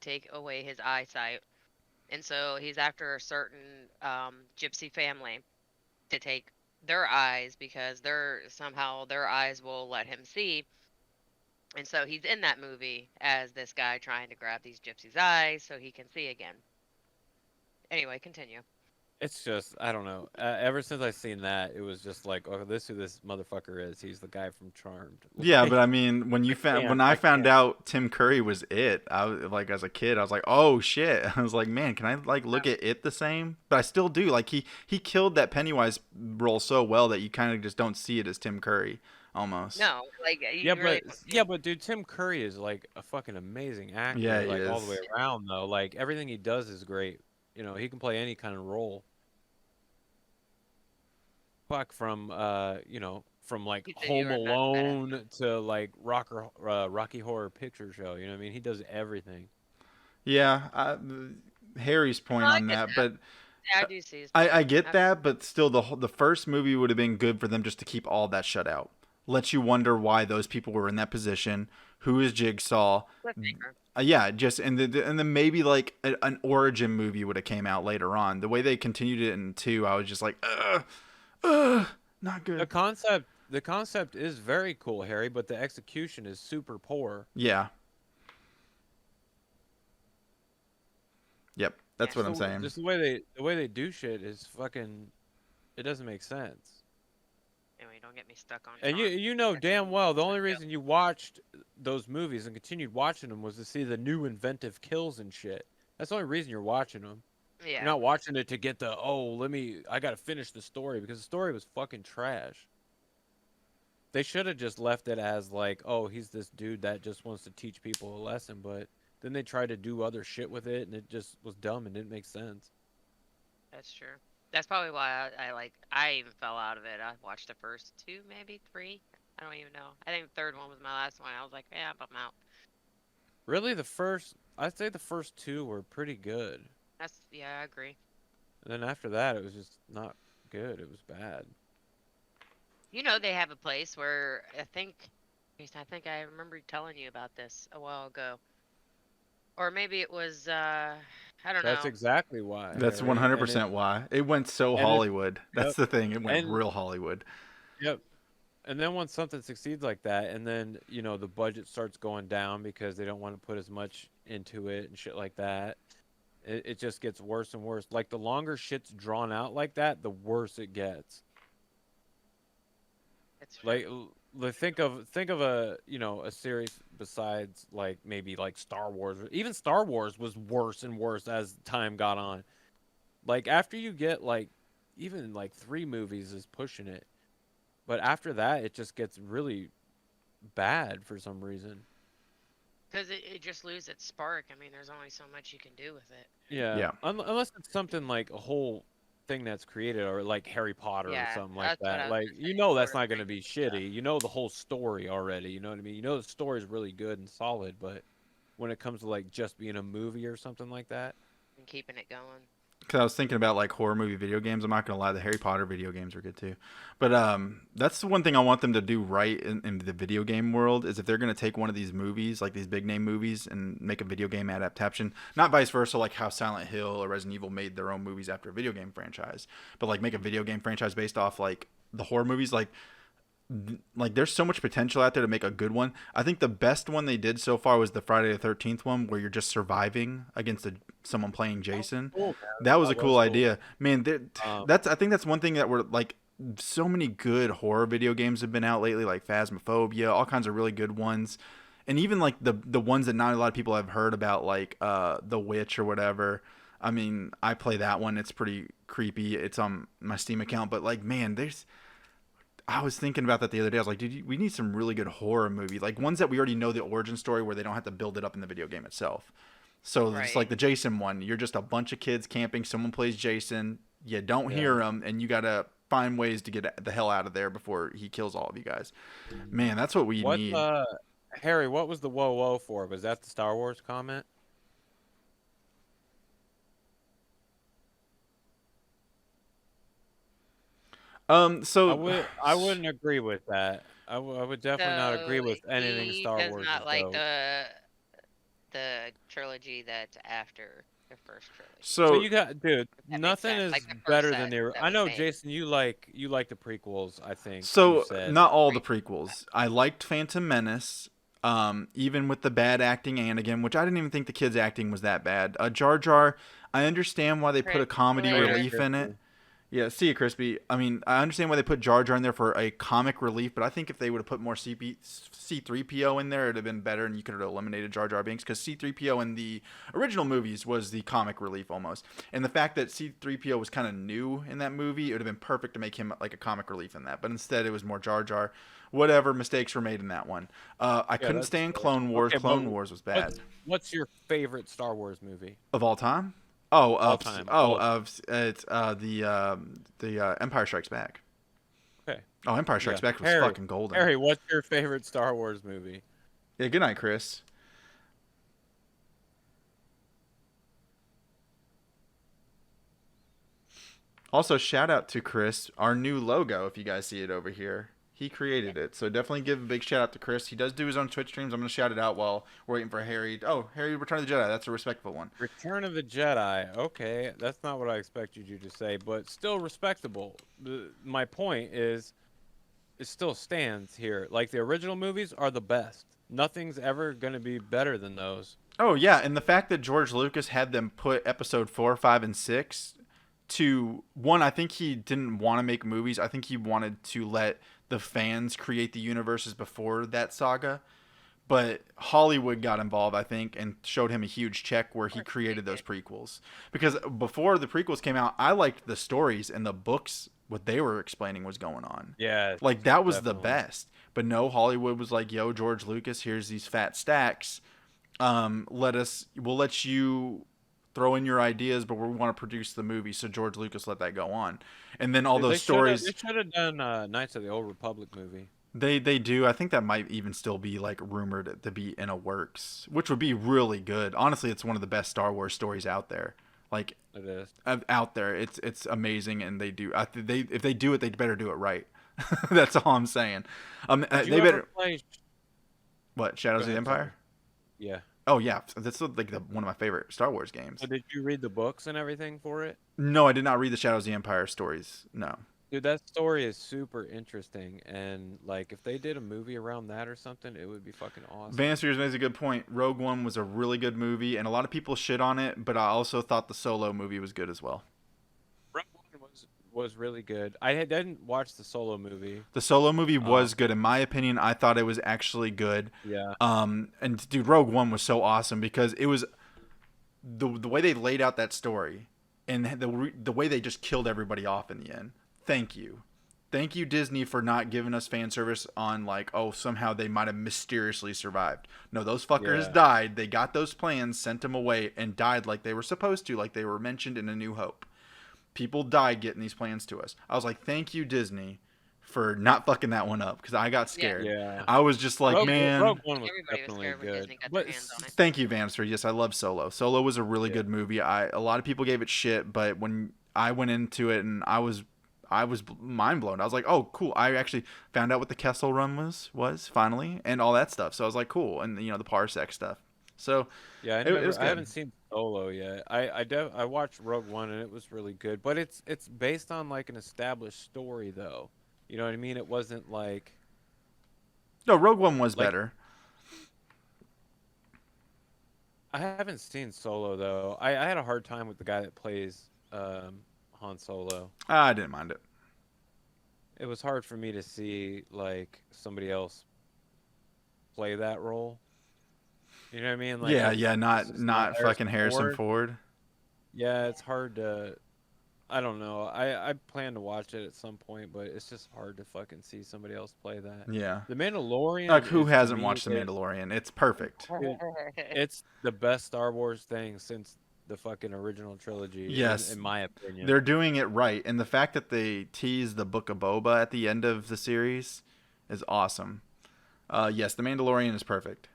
take away his eyesight, and so he's after a certain gypsy family to take their eyes because they're somehow their eyes will let him see. And so he's in that movie as this guy trying to grab these gypsies' eyes so he can see again. Anyway, continue. It's just I don't know. Ever since I seen that, it was just like, oh, this who this motherfucker is. He's the guy from Charmed. Yeah, but Like, I mean, when I I found can't. out Tim Curry was it, I was like, as a kid, I was like, oh shit. I was like, man, can I like look at it the same? But I still do. Like he killed that Pennywise role so well that you kind of just don't see it as Tim Curry almost. No, like Yeah, you really but don't see yeah, him. but dude, Tim Curry is like a fucking amazing Yeah, actor, he like all the way is. around though. Like everything he does is great. You know, he can play any kind of role. Fuck from from like You said you Home were not a fan. Alone to like Rocky Horror Picture Show. You know what I mean? He does everything. Yeah, Harry's No, point I on get that, that. but Yeah, I do see his I point. get that, but still, the first movie would have been good for them just to keep all that shut out. Let you wonder why those people were in that position. Who is Jigsaw? Cliffhanger. Yeah, just and then maybe like an origin movie would have came out later on. The way they continued it in two, I was just like, not The good. concept is very cool, Harry, but the execution is super poor. Yeah, yep, Yeah. that's what I'm saying. Just the way they do shit is fucking. It doesn't make sense. Anyway, don't get me stuck on And Charmed. you know That's damn well the only a joke. reason you watched those movies and continued watching them was to see the new inventive kills and shit. That's the only reason you're watching them. You're Yeah. not watching it to get the I gotta finish the story because the story was fucking trash. They should have just left it as like, oh, he's this dude that just wants to teach people a lesson, but then they tried to do other shit with it and it just was dumb and didn't make sense. That's true. That's probably why I even fell out of it. I watched the first two, maybe three. I don't even know. I think the third one was my last one. I was like, yeah, I'm out. Really, I'd say the first two were pretty good. Yeah, I agree. And then after that, it was just not good. It was bad. You know, they have a place where I think I remember telling you about this a while ago, or maybe it was I don't That's know. exactly why, That's Harry. And 100% why it went so it Hollywood. yep. That's the thing. It went And real Hollywood. yep. And then once something succeeds like that, and then the budget starts going down because they don't want to put as much into it and shit like that. It just gets worse and worse. Like the longer shit's drawn out like that, the worse it gets. It's true. Like think of a series besides like maybe like Star Wars. Even Star Wars was worse and worse as time got on. Like after you get like even like 3 movies is pushing it. But after that, it just gets really bad for some reason. Because it just loses its spark. I mean, there's only so much you can do with it. Yeah, Yeah. unless it's something like a whole thing that's created, or like Harry Potter or Yeah, something like that's what I that. was Like gonna say. that's Lord of not the going to be Rings and stuff. shitty. You know the whole story already. You know what I mean? You know the story's really good and solid, but when it comes to like just being a movie or something like that, And keeping it going. Because I was thinking about like horror movie video games. I'm not gonna lie, the Harry Potter video games are good too. But that's the one thing I want them to do right in the video game world is if they're gonna take one of these movies, like these big name movies, and make a video game adaptation, not vice versa, like how Silent Hill or Resident Evil made their own movies after a video game franchise, but like make a video game franchise based off like the horror movies, like there's so much potential out there to make a good one. I think the best one they did so far was the Friday the 13th one where you're just surviving against someone playing Jason. cool, man. That was a That was cool cool. idea. Man, Um, that's I think that's one thing that we're like so many good horror video games have been out lately like Phasmophobia, all kinds of really good ones. And even like the ones that not a lot of people have heard about like The Witch or whatever. I mean, I play that one. It's pretty creepy. It's on my Steam account, but like man, I was thinking about that the other day. I was like, dude, we need some really good horror movie, like ones that we already know the origin story where they don't have to build it up in the video game itself. So it's Right. like the Jason one. You're just a bunch of kids camping. Someone plays Jason. You don't hear him, and you gotta find ways to get the hell out of there before he kills all of you guys. Man, that's what we what need. Harry? What was the whoa whoa for? Was that the Star Wars comment? I wouldn't agree with that. I would definitely not agree So with anything he Star does Wars not is like dope. the trilogy that's after the first trilogy. So So you got, dude, If that makes nothing sense. is Like the first better than set the. that I was know, made. Jason, you like the prequels. I think you So said. not all the Prequels. prequels. I liked Phantom Menace, even with the bad acting Anakin, which I didn't even think the kids' acting was that bad. Jar Jar, I understand why they put a Chris, see you comedy Later, later. relief in it. Christy. Yeah, see you, Crispy. I mean, I understand why they put Jar Jar in there for a comic relief, but I think if they would have put more C3PO in there, it'd have been better, and you could have eliminated Jar Jar Binks because C3PO in the original movies was the comic relief almost. And the fact that C3PO was kind of new in that movie, it would have been perfect to make him like a comic relief in that. But instead, it was more Jar Jar. Whatever mistakes were made in that one. I Yeah, couldn't that's stand fair. Clone Wars. Okay, but Clone Wars was bad what's your favorite Star Wars movie of all time. Oh, all time? it's the Empire Strikes Back. Okay, Oh, Empire yeah. Strikes Back was Harry, fucking golden. Harry, what's your favorite Star Wars movie? Yeah, good night, Chris. Also, shout out to Chris, our new logo, if you guys see it over here. He created it. So definitely give a big shout out to Chris. He does do his own Twitch streams. I'm going to shout it out while we're waiting for Harry. Oh, Harry, Return of the Jedi. That's a respectful one. Return of the Jedi. Okay, that's not what I expected you to say, but still respectable. My point is, it still stands here. Like the original movies are the best. Nothing's ever gonna be better than those. Oh, yeah. And the fact that George Lucas had them put episode 4, 5, and 6 to one, I think he didn't want to make movies. I think he wanted to let the fans create the universes before that saga. But Hollywood got involved, I think, and showed him a huge check where Of he course they created those did. prequels. Because before the prequels came out, I liked the stories and the books, what they were explaining was going on. Yes, Like, that was the definitely. best. But no, Hollywood was like, yo, George Lucas, here's these fat stacks. We'll let you throw in your ideas, but we want to produce the movie. So George Lucas let that go on. And then all Dude, those they stories, should have done Knights of the Old Republic movie. they do. I think that might even still be like rumored to be in a works, which would be really good. Honestly, it's one of the best Star Wars stories out there. Like It is. out there, it's amazing, and they do. They if they do it, they better do it right. That's all I'm saying. Did you They ever better play? what Go Shadows of the ahead, sorry. Empire? Yeah. Oh yeah, that's like one of my favorite Star Wars games. So did you read the books and everything for it? No, I did not read the Shadows of the Empire stories. No. Dude, that story is super interesting, and like if they did a movie around that or something, it would be fucking awesome. Vansters makes a good point. Rogue One was a really good movie, and a lot of people shit on it, but I also thought the Solo movie was good as well. Rogue One was really good. Didn't watch the Solo movie. The Solo movie Um, was good, in my opinion. I thought it was actually good. yeah, And dude, Rogue One was so awesome because it was the way they laid out that story, and the way they just killed everybody off in the end. Thank you Disney for not giving us fan service on like, oh, somehow they might have mysteriously survived. No, those fuckers yeah. died. They got those plans, sent them away, and died like they were supposed to, like they were mentioned in A New Hope. People died getting these plans to us. I was like, thank you Disney for not fucking that one up because I got Yeah. scared. Yeah. I was just like, man. Rogue One was Everybody was definitely scared when good. Disney got But their hands on it. Thank you, Vanster. Yes, I love Solo. Solo was a really yeah, good movie. A lot of people gave it shit, but when I went into it and I was mind blown. I was like, oh, cool. I actually found out what the Kessel Run was finally, and all that stuff. So I was like, cool, and the Parsec stuff. So yeah. it was I good. haven't seen Solo yet. I watched Rogue One and it was really good. But it's based on like an established story though. You know what I mean? It wasn't No, Rogue One was like better. I haven't seen Solo though. I had a hard time with the guy that plays Han Solo. I didn't mind it. It was hard for me to see like somebody else play that role. You know what I mean? Like Yeah, yeah, it's not just not not fucking Harrison Harrison Ford. Ford. Yeah, it's hard to. I don't know. I plan to watch it at some point, but it's just hard to fucking see somebody else play that. Yeah. The Like Mandalorian who is to hasn't me watched The Mandalorian? It's perfect. it's the best Star Wars thing since the fucking original trilogy, Yes, in my opinion. they're doing it right, and the fact that they tease the Book of Boba at the end of the series is awesome. Yes, The Mandalorian is perfect.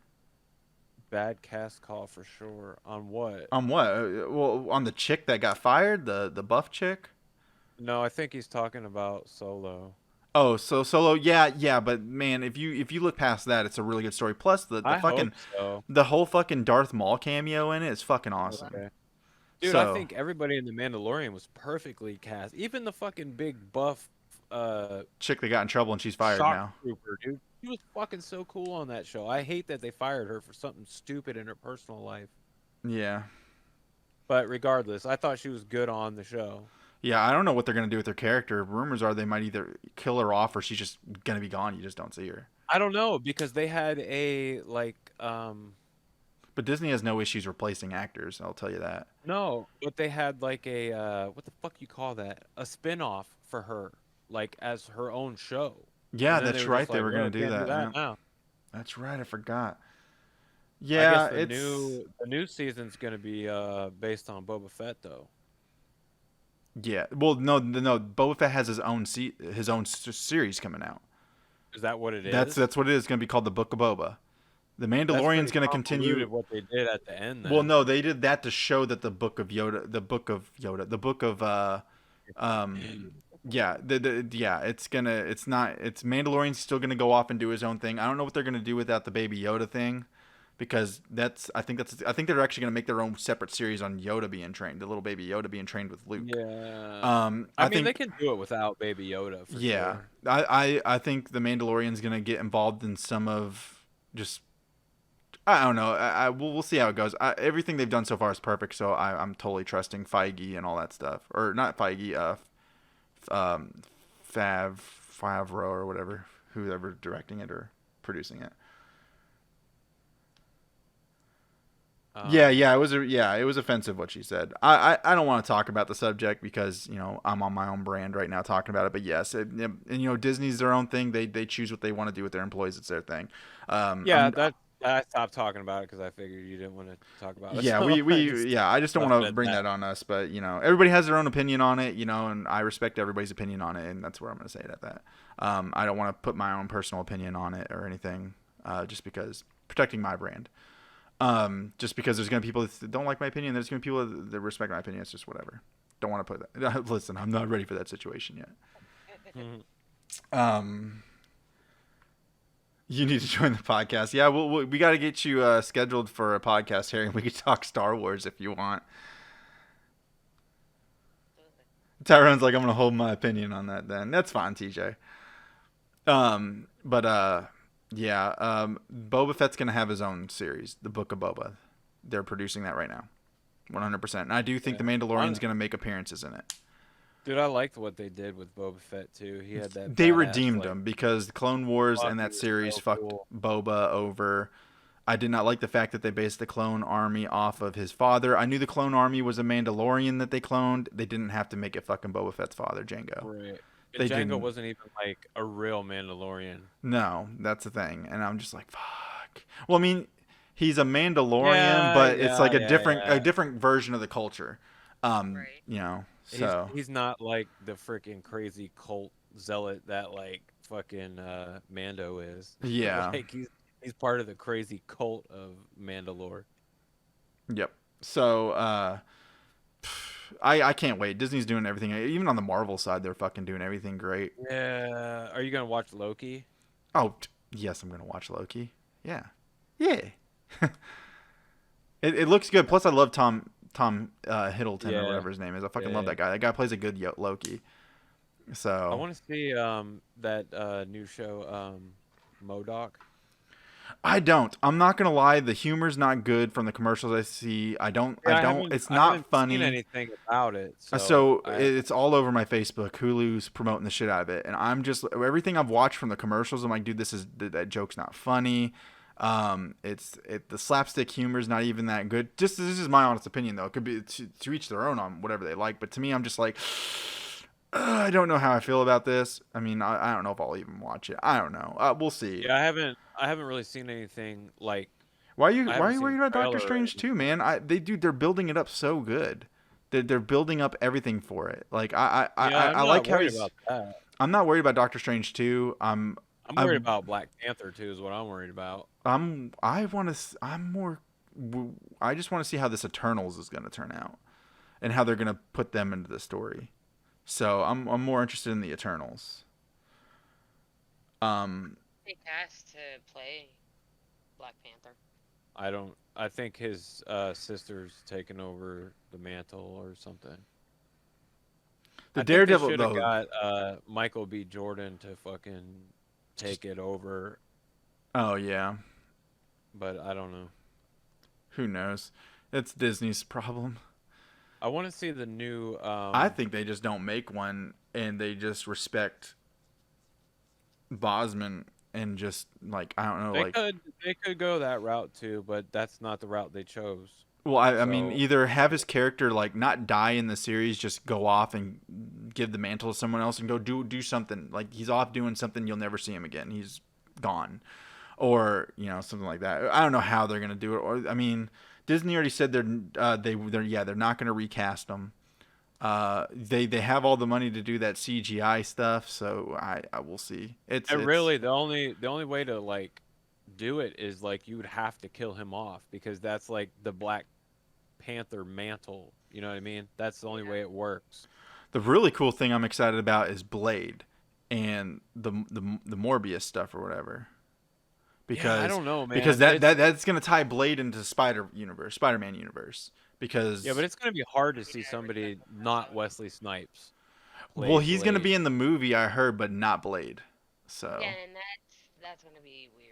Bad cast call for sure. On what? On what? Well, on the chick that got fired, the buff chick. No, I think he's talking about Solo. Oh, so Solo, yeah, but man, if you look past that, it's a really good story. Plus the I hope fucking so. the whole fucking Darth Maul cameo in it is fucking awesome. Okay. Dude, I So think everybody in The Mandalorian was perfectly cast. Even the fucking big buff chick that got in trouble and she's fired shock now. trooper, dude. She was fucking so cool on that show. I hate that they fired her for something stupid in her personal life. Yeah. But regardless, I thought she was good on the show. Yeah, I don't know what they're gonna do with her character. Rumors are they might either kill her off or she's just gonna be gone. You just don't see her. I don't know because they had a But Disney has no issues replacing actors. I'll tell you that. no, but they had like a what the fuck you call that? A spin-off for her, like as her own show. And Yeah, then they that's were right. just They like, were "Yeah, gonna do can't do that. that Yeah. now." That's right. I forgot. I guess Yeah, it's the new season's gonna be based on Boba Fett though. yeah. Well, no. Boba Fett has his own series coming out. Is that what it That's is? that's what it is. Going to be called the Book of Boba. The That's Mandalorian's pretty going to convoluted continue. what they did at the end Well, then. no, they did that to show that the book of um, yeah, yeah, it's Mandalorian's still gonna go off and do his own thing. I don't know what they're gonna do without the Baby Yoda thing, because I think they're actually gonna make their own separate series on Yoda being trained, the little baby Yoda being trained with Luke. Yeah. I I mean, they think can do it without Baby Yoda for yeah, sure. I think the Mandalorian's gonna get involved in some of just I don't know. We'll see how it goes. Everything they've done so far is perfect, so I'm totally trusting Feige and all that stuff, or not Feige, um, Favreau or whatever, whoever directing it or producing it. Um, It was offensive what she said. I don't want to talk about the subject because I'm on my own brand right now talking about it. But yes, and Disney's their own thing. They choose what they want to do with their employees. It's their thing. yeah, that I stopped talking about it because I figured you didn't want to talk about it. Yeah, So I just I just don't left want it to at bring that. that on us, but everybody has their own opinion on it, and I respect everybody's opinion on it, and that's where I'm going to say it at that. I don't want to put my own personal opinion on it or anything, just because protecting my brand. Just because there's going to be people that don't like my opinion, there's going to be people that respect my opinion. It's just whatever. Don't want to put that. Listen, I'm not ready for that situation yet. Mhm. Um, you need to join the podcast. Yeah, we got to get you scheduled for a podcast here, and we can talk Star Wars if you want. Tyrone's like, I'm gonna hold my opinion on that. Then that's fine, TJ. But yeah. Boba Fett's gonna have his own series, the Book of Boba. They're producing that right now, 100%. And I do think Yeah. the Mandalorian's gonna make appearances in it. Dude, I liked what they did with Boba Fett too. He had that They badass redeemed like him because the Clone Wars and Buffy that was series so fucked cool. Boba over. I did not like the fact that they based the clone army off of his father. I knew the clone army was a Mandalorian that they cloned. They didn't have to make it fucking Boba Fett's father, Jango. Right. And They Django didn't. wasn't even like a real Mandalorian. No, that's the thing. And I'm just like, fuck. Well, I mean, he's a Mandalorian, Yeah, but it's like yeah, yeah, a yeah. different version of the culture. Right. He's So he's not like the freaking crazy cult zealot that like fucking Mando is. yeah. Like he's part of the crazy cult of Mandalore. Yep. So I can't wait. Disney's doing everything. Even on the Marvel side, they're fucking doing everything great. Yeah. Are you gonna watch Loki? Oh, yes, I'm gonna watch Loki. Yeah. Yeah. It looks good. Plus, I love Tom Hiddleston or Yeah. whatever his name is. I fucking love Yeah. that guy. That guy plays a good Loki. I So want to see that new show Modoc. I don't. I'm not gonna lie. The humor's not good from the commercials I see. I don't. Yeah, I don't. It's I not haven't seen funny. anything about it, So I it's all over my Facebook. Hulu's promoting the shit out of it, and I'm just everything I've watched from the commercials. I'm like, dude, that joke's not funny. The slapstick humor is not even that good. Just this is my honest opinion, though. It could be to each their own on whatever they like. But to me, I'm just like, I don't know how I feel about this. I mean, I don't know if I'll even watch it. I don't know. We'll see. yeah, I haven't really seen anything like I Why are haven't you seen worried a about Doctor trailer or Strange too, anything. man? They're building it up so good. They're building up everything for it. Like Yeah, I I'm not like how worried he's. about that. I'm not worried about Doctor Strange too. I'm worried I'm about Black Panther too, is what I'm worried about. I want to. I'm more. I just want to see how this Eternals is going to turn out, and how they're going to put them into the story. So I'm more interested in the Eternals. He cast to play Black Panther. I don't. I think his sister's taken over the mantle or something. The I think they Daredevil should have though. got Michael B. Jordan to fucking take it over, Oh yeah. but I don't know. Who knows? It's Disney's problem. I want to see the new. I think they just don't make one, and they just respect Bosman and just like I don't know, They like. could go that route too, but that's not the route they chose. Well, I mean, So either have his character like not die in the series, just go off and give the mantle to someone else and go do something. Like he's off doing something, you'll never see him again. He's gone, or something like that. I don't know how they're gonna do it. Or I mean, Disney already said they're not gonna recast them. They have all the money to do that CGI stuff, so I will see. and really, the only way to like do it is like you would have to kill him off because that's like the Black Panther mantle. You know what I mean? That's the only Yeah. way it works. the really cool thing I'm excited about is Blade and the Morbius stuff or whatever. Yeah, I Because don't know, man. because that's gonna tie Blade into Spider-Man universe. Because Yeah, but it's gonna be hard to see somebody not Wesley Snipes play well, he's gonna be Blade. in the movie I heard, but not Blade. So Yeah, and that's gonna be weird.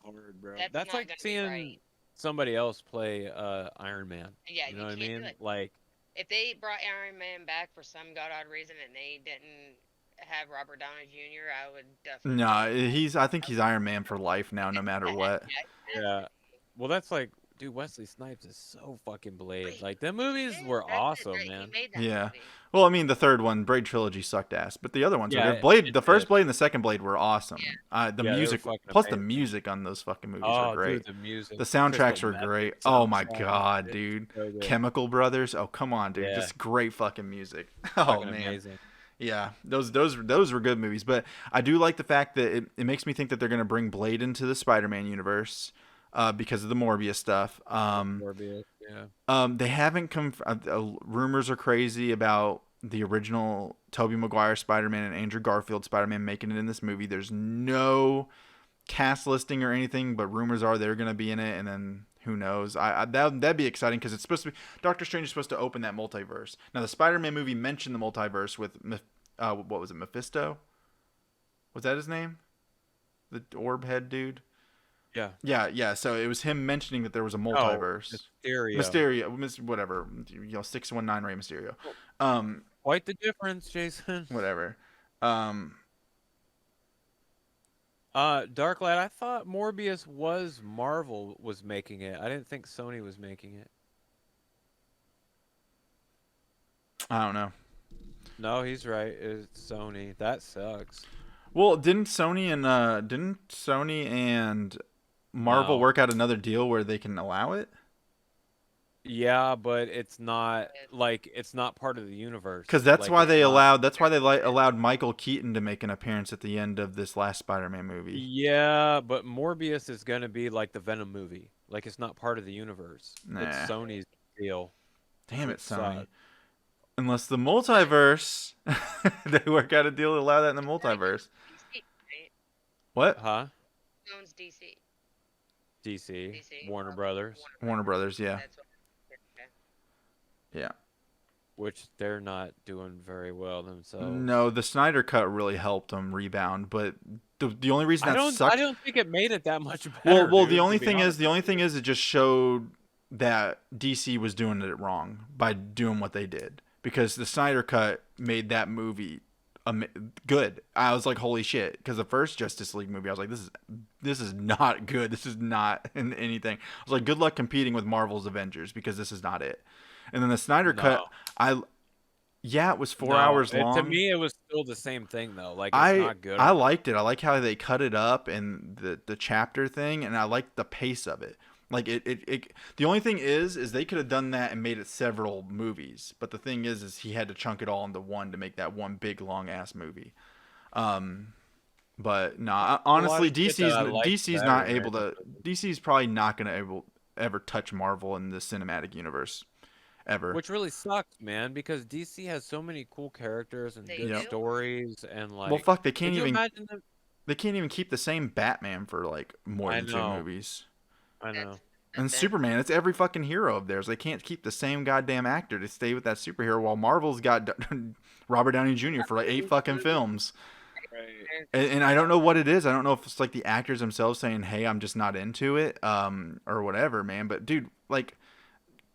Hard, bro. That's That's not like gonna be seeing right. somebody else play Iron Man. Yeah, You you know what I can't do mean? it. Like, If they brought Iron Man back for some god odd reason and they didn't have Robert Downey Jr., I would definitely. no, I think he's Iron Man for life now, no matter what. Yeah, yeah. Well, that's like, dude, Wesley Snipes is so fucking Blade. Wait, Like, the movies were That's awesome, He man. made that Yeah. movie. Well, I mean, the third one, Blade trilogy, sucked ass, but the other ones were Yeah, good. Blade, it the first did. Blade and the second Blade were awesome. The Yeah, they were music, fucking plus the amazing. music on those fucking movies were Oh, great. dude, the music. The Crystal soundtracks were Meth great. Oh my soundtrack. god, It's dude! so good. Chemical Brothers. Oh come on, dude! Yeah. Just great fucking music. Oh Fucking man, amazing. yeah, those were good movies. But I do like the fact that it makes me think that they're gonna bring Blade into the Spider-Man universe, because of the Morbius stuff. Morbius, yeah. They haven't come. Rumors are crazy about the original Tobey Maguire Spider-Man and Andrew Garfield Spider-Man making it in this movie. There's no cast listing or anything, but rumors are they're going to be in it, and then who knows? That'd be exciting because it's supposed to be Doctor Strange is supposed to open that multiverse. Now the Spider-Man movie mentioned the multiverse with what was it, Mephisto? Was that his name? The orb head dude. Yeah. Yeah. So it was him mentioning that there was a multiverse. Mysterio, whatever, 619 Rey Mysterio. Quite the difference, Jason. Whatever. Darklight, I thought Morbius was Marvel was making it. I didn't think Sony was making it. I don't know. No, he's right. It's Sony. That sucks. Well, didn't Sony and Marvel No. work out another deal where they can allow it? Yeah, but it's not like it's not part of the universe. Because that's Like, why it's they not- allowed. That's why they allowed Michael Keaton to make an appearance at the end of this last Spider-Man movie. Yeah, but Morbius is gonna be like the Venom movie. Like it's not part of the universe. Nah. It's Sony's deal. Damn it, Which Sony. sucks. Unless the multiverse, they work out a deal to allow that in the multiverse. DC, right? What? Huh? Owns DC. DC, DC. Warner Brothers, Warner Brothers, yeah. That's what, okay. Yeah. which they're not doing very well themselves. No, the Snyder cut really helped them rebound, but the only reason that I sucked. don't think it made it that much better. Well, dude, the to only be thing honest. is it just showed that DC was doing it wrong by doing what they did, because the Snyder cut made that movie good. I was like, holy shit, because the first Justice League movie, I was like, this is not good. This is not in anything. I was like, good luck competing with Marvel's Avengers, because this is not it. And then the Snyder cut, it was 4 hours long. To me, it was still the same thing though. Like it's not good. I liked it. I like how they cut it up and the chapter thing, and I liked the pace of it. Like it the only thing is they could have done that and made it several movies. But the thing is he had to chunk it all into one to make that one big long ass movie. But no, honestly, DC's not able to. DC's probably not going to ever touch Marvel in the cinematic universe ever. Which really sucks, man, because DC has so many cool characters and They good Yep. do. stories and Well, like. fuck, Could you imagine them? they can't even keep the same Batman for like more I than two know, movies. I That's know. And the thing. Superman, it's every fucking hero of theirs. They can't keep the same goddamn actor to stay with that superhero. While Marvel's got Robert Downey Jr. for like 8 fucking films. Right. And I don't know what it is. I don't know if it's like the actors themselves saying, "Hey, I'm just not into it," or whatever, man. But dude, like,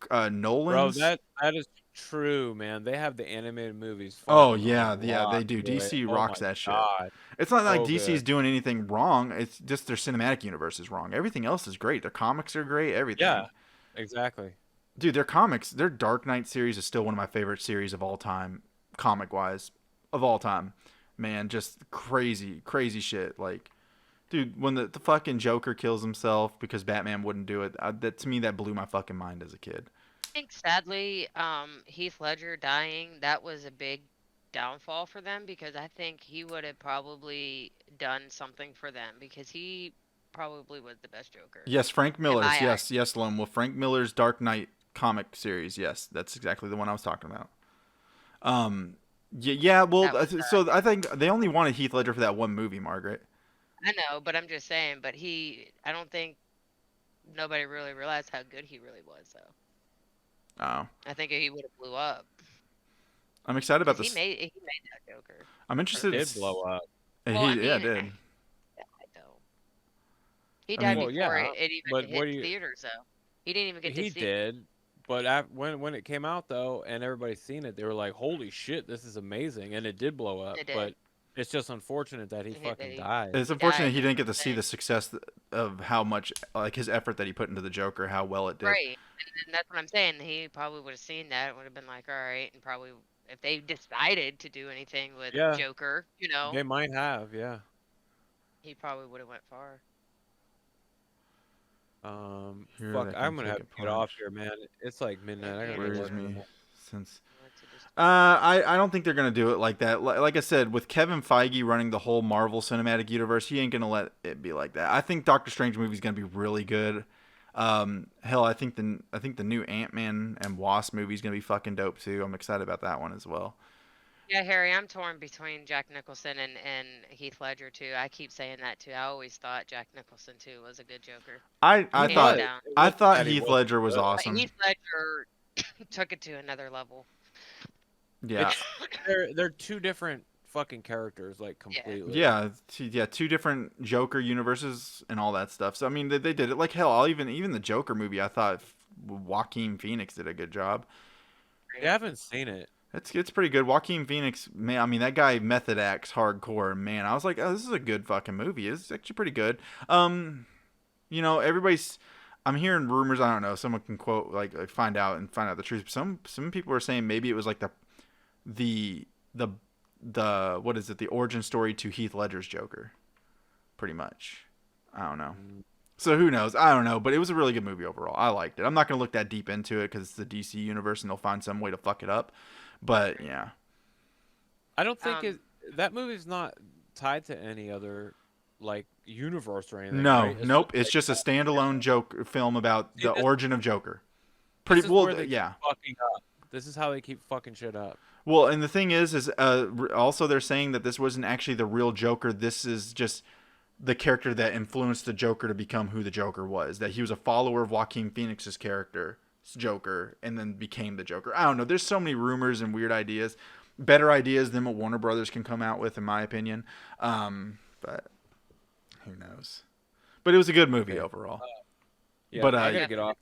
Bro, Nolan's. that is true, man. They have the animated movies Oh fucking yeah, on yeah, they lock, do. boy. DC Oh rocks my that shit. god, It's not like so DC's good. doing anything wrong. It's just their cinematic universe is wrong. Everything else is great. Their comics are great. Yeah, Everything. exactly. Dude, their comics, their Dark Knight series is still one of my favorite series of all time, comic wise, of all time. Man, just crazy, crazy shit. Like, dude, when the fucking Joker kills himself because Batman wouldn't do it, that to me that blew my fucking mind as a kid. I think sadly, Heath Ledger dying, that was a big downfall for them because I think he would have probably done something for them because he probably was the best Joker Yes, Frank in my Miller's. eyes. Yes, Lone Wolf. Frank Miller's Dark Knight comic series. Yes, that's exactly the one I was talking about. Um, yeah. Well, That was so I think they only wanted Heath Ledger for that one movie, Margaret. I know, but I'm just saying, but I don't think nobody really realized how good he really was though. Oh, I think he would have blew up I'm excited about because this. he made that Joker. I'm It interested. did blow up. Well, I Yeah, mean, did. yeah, though. He I died mean, Well, before yeah, it even but what hit do you? theaters though. He didn't even get to He see it. did, but when it came out though, and everybody's seen it, they were like, "Holy shit, this is amazing!" And it did blow up. It did. But it's just unfortunate that he He, that fucking he, died. it's he unfortunate died. he That's didn't what get to I'm see saying. the success of how much like his effort that he put into the Joker, how well it did. Right. And that's what I'm saying. He probably would have seen that. Would have been like, all right, and probably if they decided to do anything with Yeah, Joker, they might have. Yeah. he probably would have went far. Hear Fuck, that I'm can gonna take have a to get off punch. here, man. It's like midnight. I Yeah, gotta me go Where's work in too. the me? morning. Since I want to just I don't think they're gonna do it like that. Like I said, with Kevin Feige running the whole Marvel Cinematic Universe, he ain't gonna let it be like that. I think Doctor Strange movie's gonna be really good. Hell, I think the new Ant Man and Wasp movie's gonna be fucking dope too. I'm excited about that one as well. Yeah, Harry, I'm torn between Jack Nicholson and Heath Ledger too. I keep saying that too. I always thought Jack Nicholson too was a good Joker, I He hands thought was. down. It I wasn't thought that he Heath wasn't Ledger was good. But awesome. Heath Ledger took it to another level. Yeah, It's they're two different fucking characters, like Yeah. completely. yeah, two different Joker universes and all that stuff. So I mean, they did it like hell. I'll even the Joker movie, I thought Joaquin Phoenix did a good job. I haven't seen it. It's pretty good. Joaquin Phoenix, man. I mean, that guy method acts hardcore, man. I was like, oh, this is a good fucking movie. It's actually pretty good. Everybody's. I'm hearing rumors. I don't know. Someone can quote like find out the truth. Some people are saying maybe it was like the the what is it? The origin story to Heath Ledger's Joker, pretty much. I don't know. Mm, So who knows? I don't know, but it was a really good movie overall. I liked it. I'm not gonna look that deep into it because it's the DC universe and they'll find some way to fuck it up. But yeah, I don't think Um, that movie's not tied to any other like universe or anything, no, right? It's nope. just It's like just a standalone joke film about see, the origin of Joker. this Pretty is well, where they keep yeah. fucking up. This is how they keep fucking shit up. Well, and the thing is also they're saying that this wasn't actually the real Joker. This is just the character that influenced the Joker to become who the Joker was. That he was a follower of Joaquin Phoenix's character, Joker, and then became the Joker. I don't know. There's so many rumors and weird ideas, better ideas than what Warner Brothers can come out with, in my opinion. But who knows? But it was a good movie Okay. overall. Yeah, But, I gotta get off.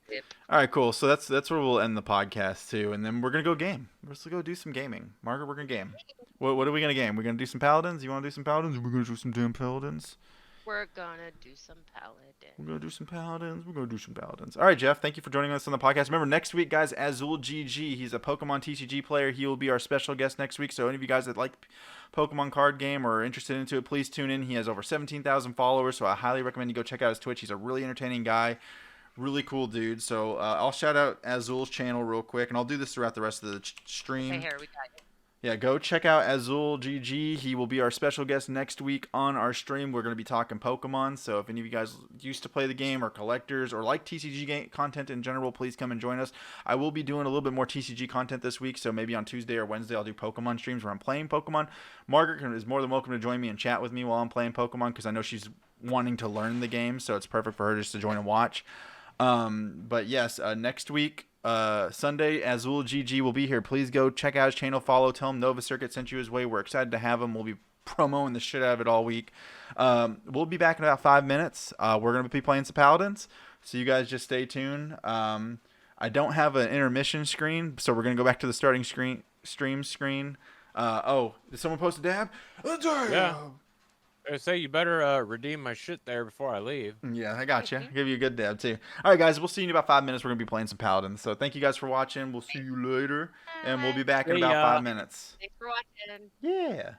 All right, cool. So that's where we'll end the podcast too, and then we're gonna go game. Let's go do some gaming. Margaret, we're gonna game. What are we gonna game? We're gonna do some paladins. You want to do some paladins? We're gonna do some damn paladins. We're gonna do some paladin. We're gonna do some paladins. We're gonna do some paladins. All right, Jeff. Thank you for joining us on the podcast. Remember, next week, guys, Azul GG. He's a Pokemon TCG player. He will be our special guest next week. So any of you guys that like Pokemon card game or are interested into it, please tune in. He has over 17,000 followers, so I highly recommend you go check out his Twitch. He's a really entertaining guy. Really cool dude. So I'll shout out Azul's channel real quick, and I'll do this throughout the rest of the Hey, stream. Harry, we got you. Yeah, go check out Azul GG. He will be our special guest next week on our stream. We're going to be talking Pokemon. So if any of you guys used to play the game or collectors or like TCG content in general, please come and join us. I will be doing a little bit more TCG content this week. So maybe on Tuesday or Wednesday, I'll do Pokemon streams where I'm playing Pokemon. Margaret is more than welcome to join me and chat with me while I'm playing Pokemon because I know she's wanting to learn the game. So it's perfect for her just to join and watch. But yes, next week, Sunday, Azul GG will be here. Please go check out his channel, follow, tell him Nova Circuit sent you his way. We're excited to have him. We'll be promoting the shit out of it all week. We'll be back in about 5 minutes. We're going to be playing some Paladins, so you guys just stay tuned. I don't have an intermission screen, so we're going to go back to the starting stream screen. Did someone post a dab? A dab! Yeah. I say you better redeem my shit there before I leave. Yeah, I got you. Give you a good dab too. All right, guys, we'll see you in about 5 minutes. We're gonna be playing some Paladins. So thank you guys for watching. We'll see you later, and we'll be back in See about ya. 5 minutes. Thanks for watching. Yeah.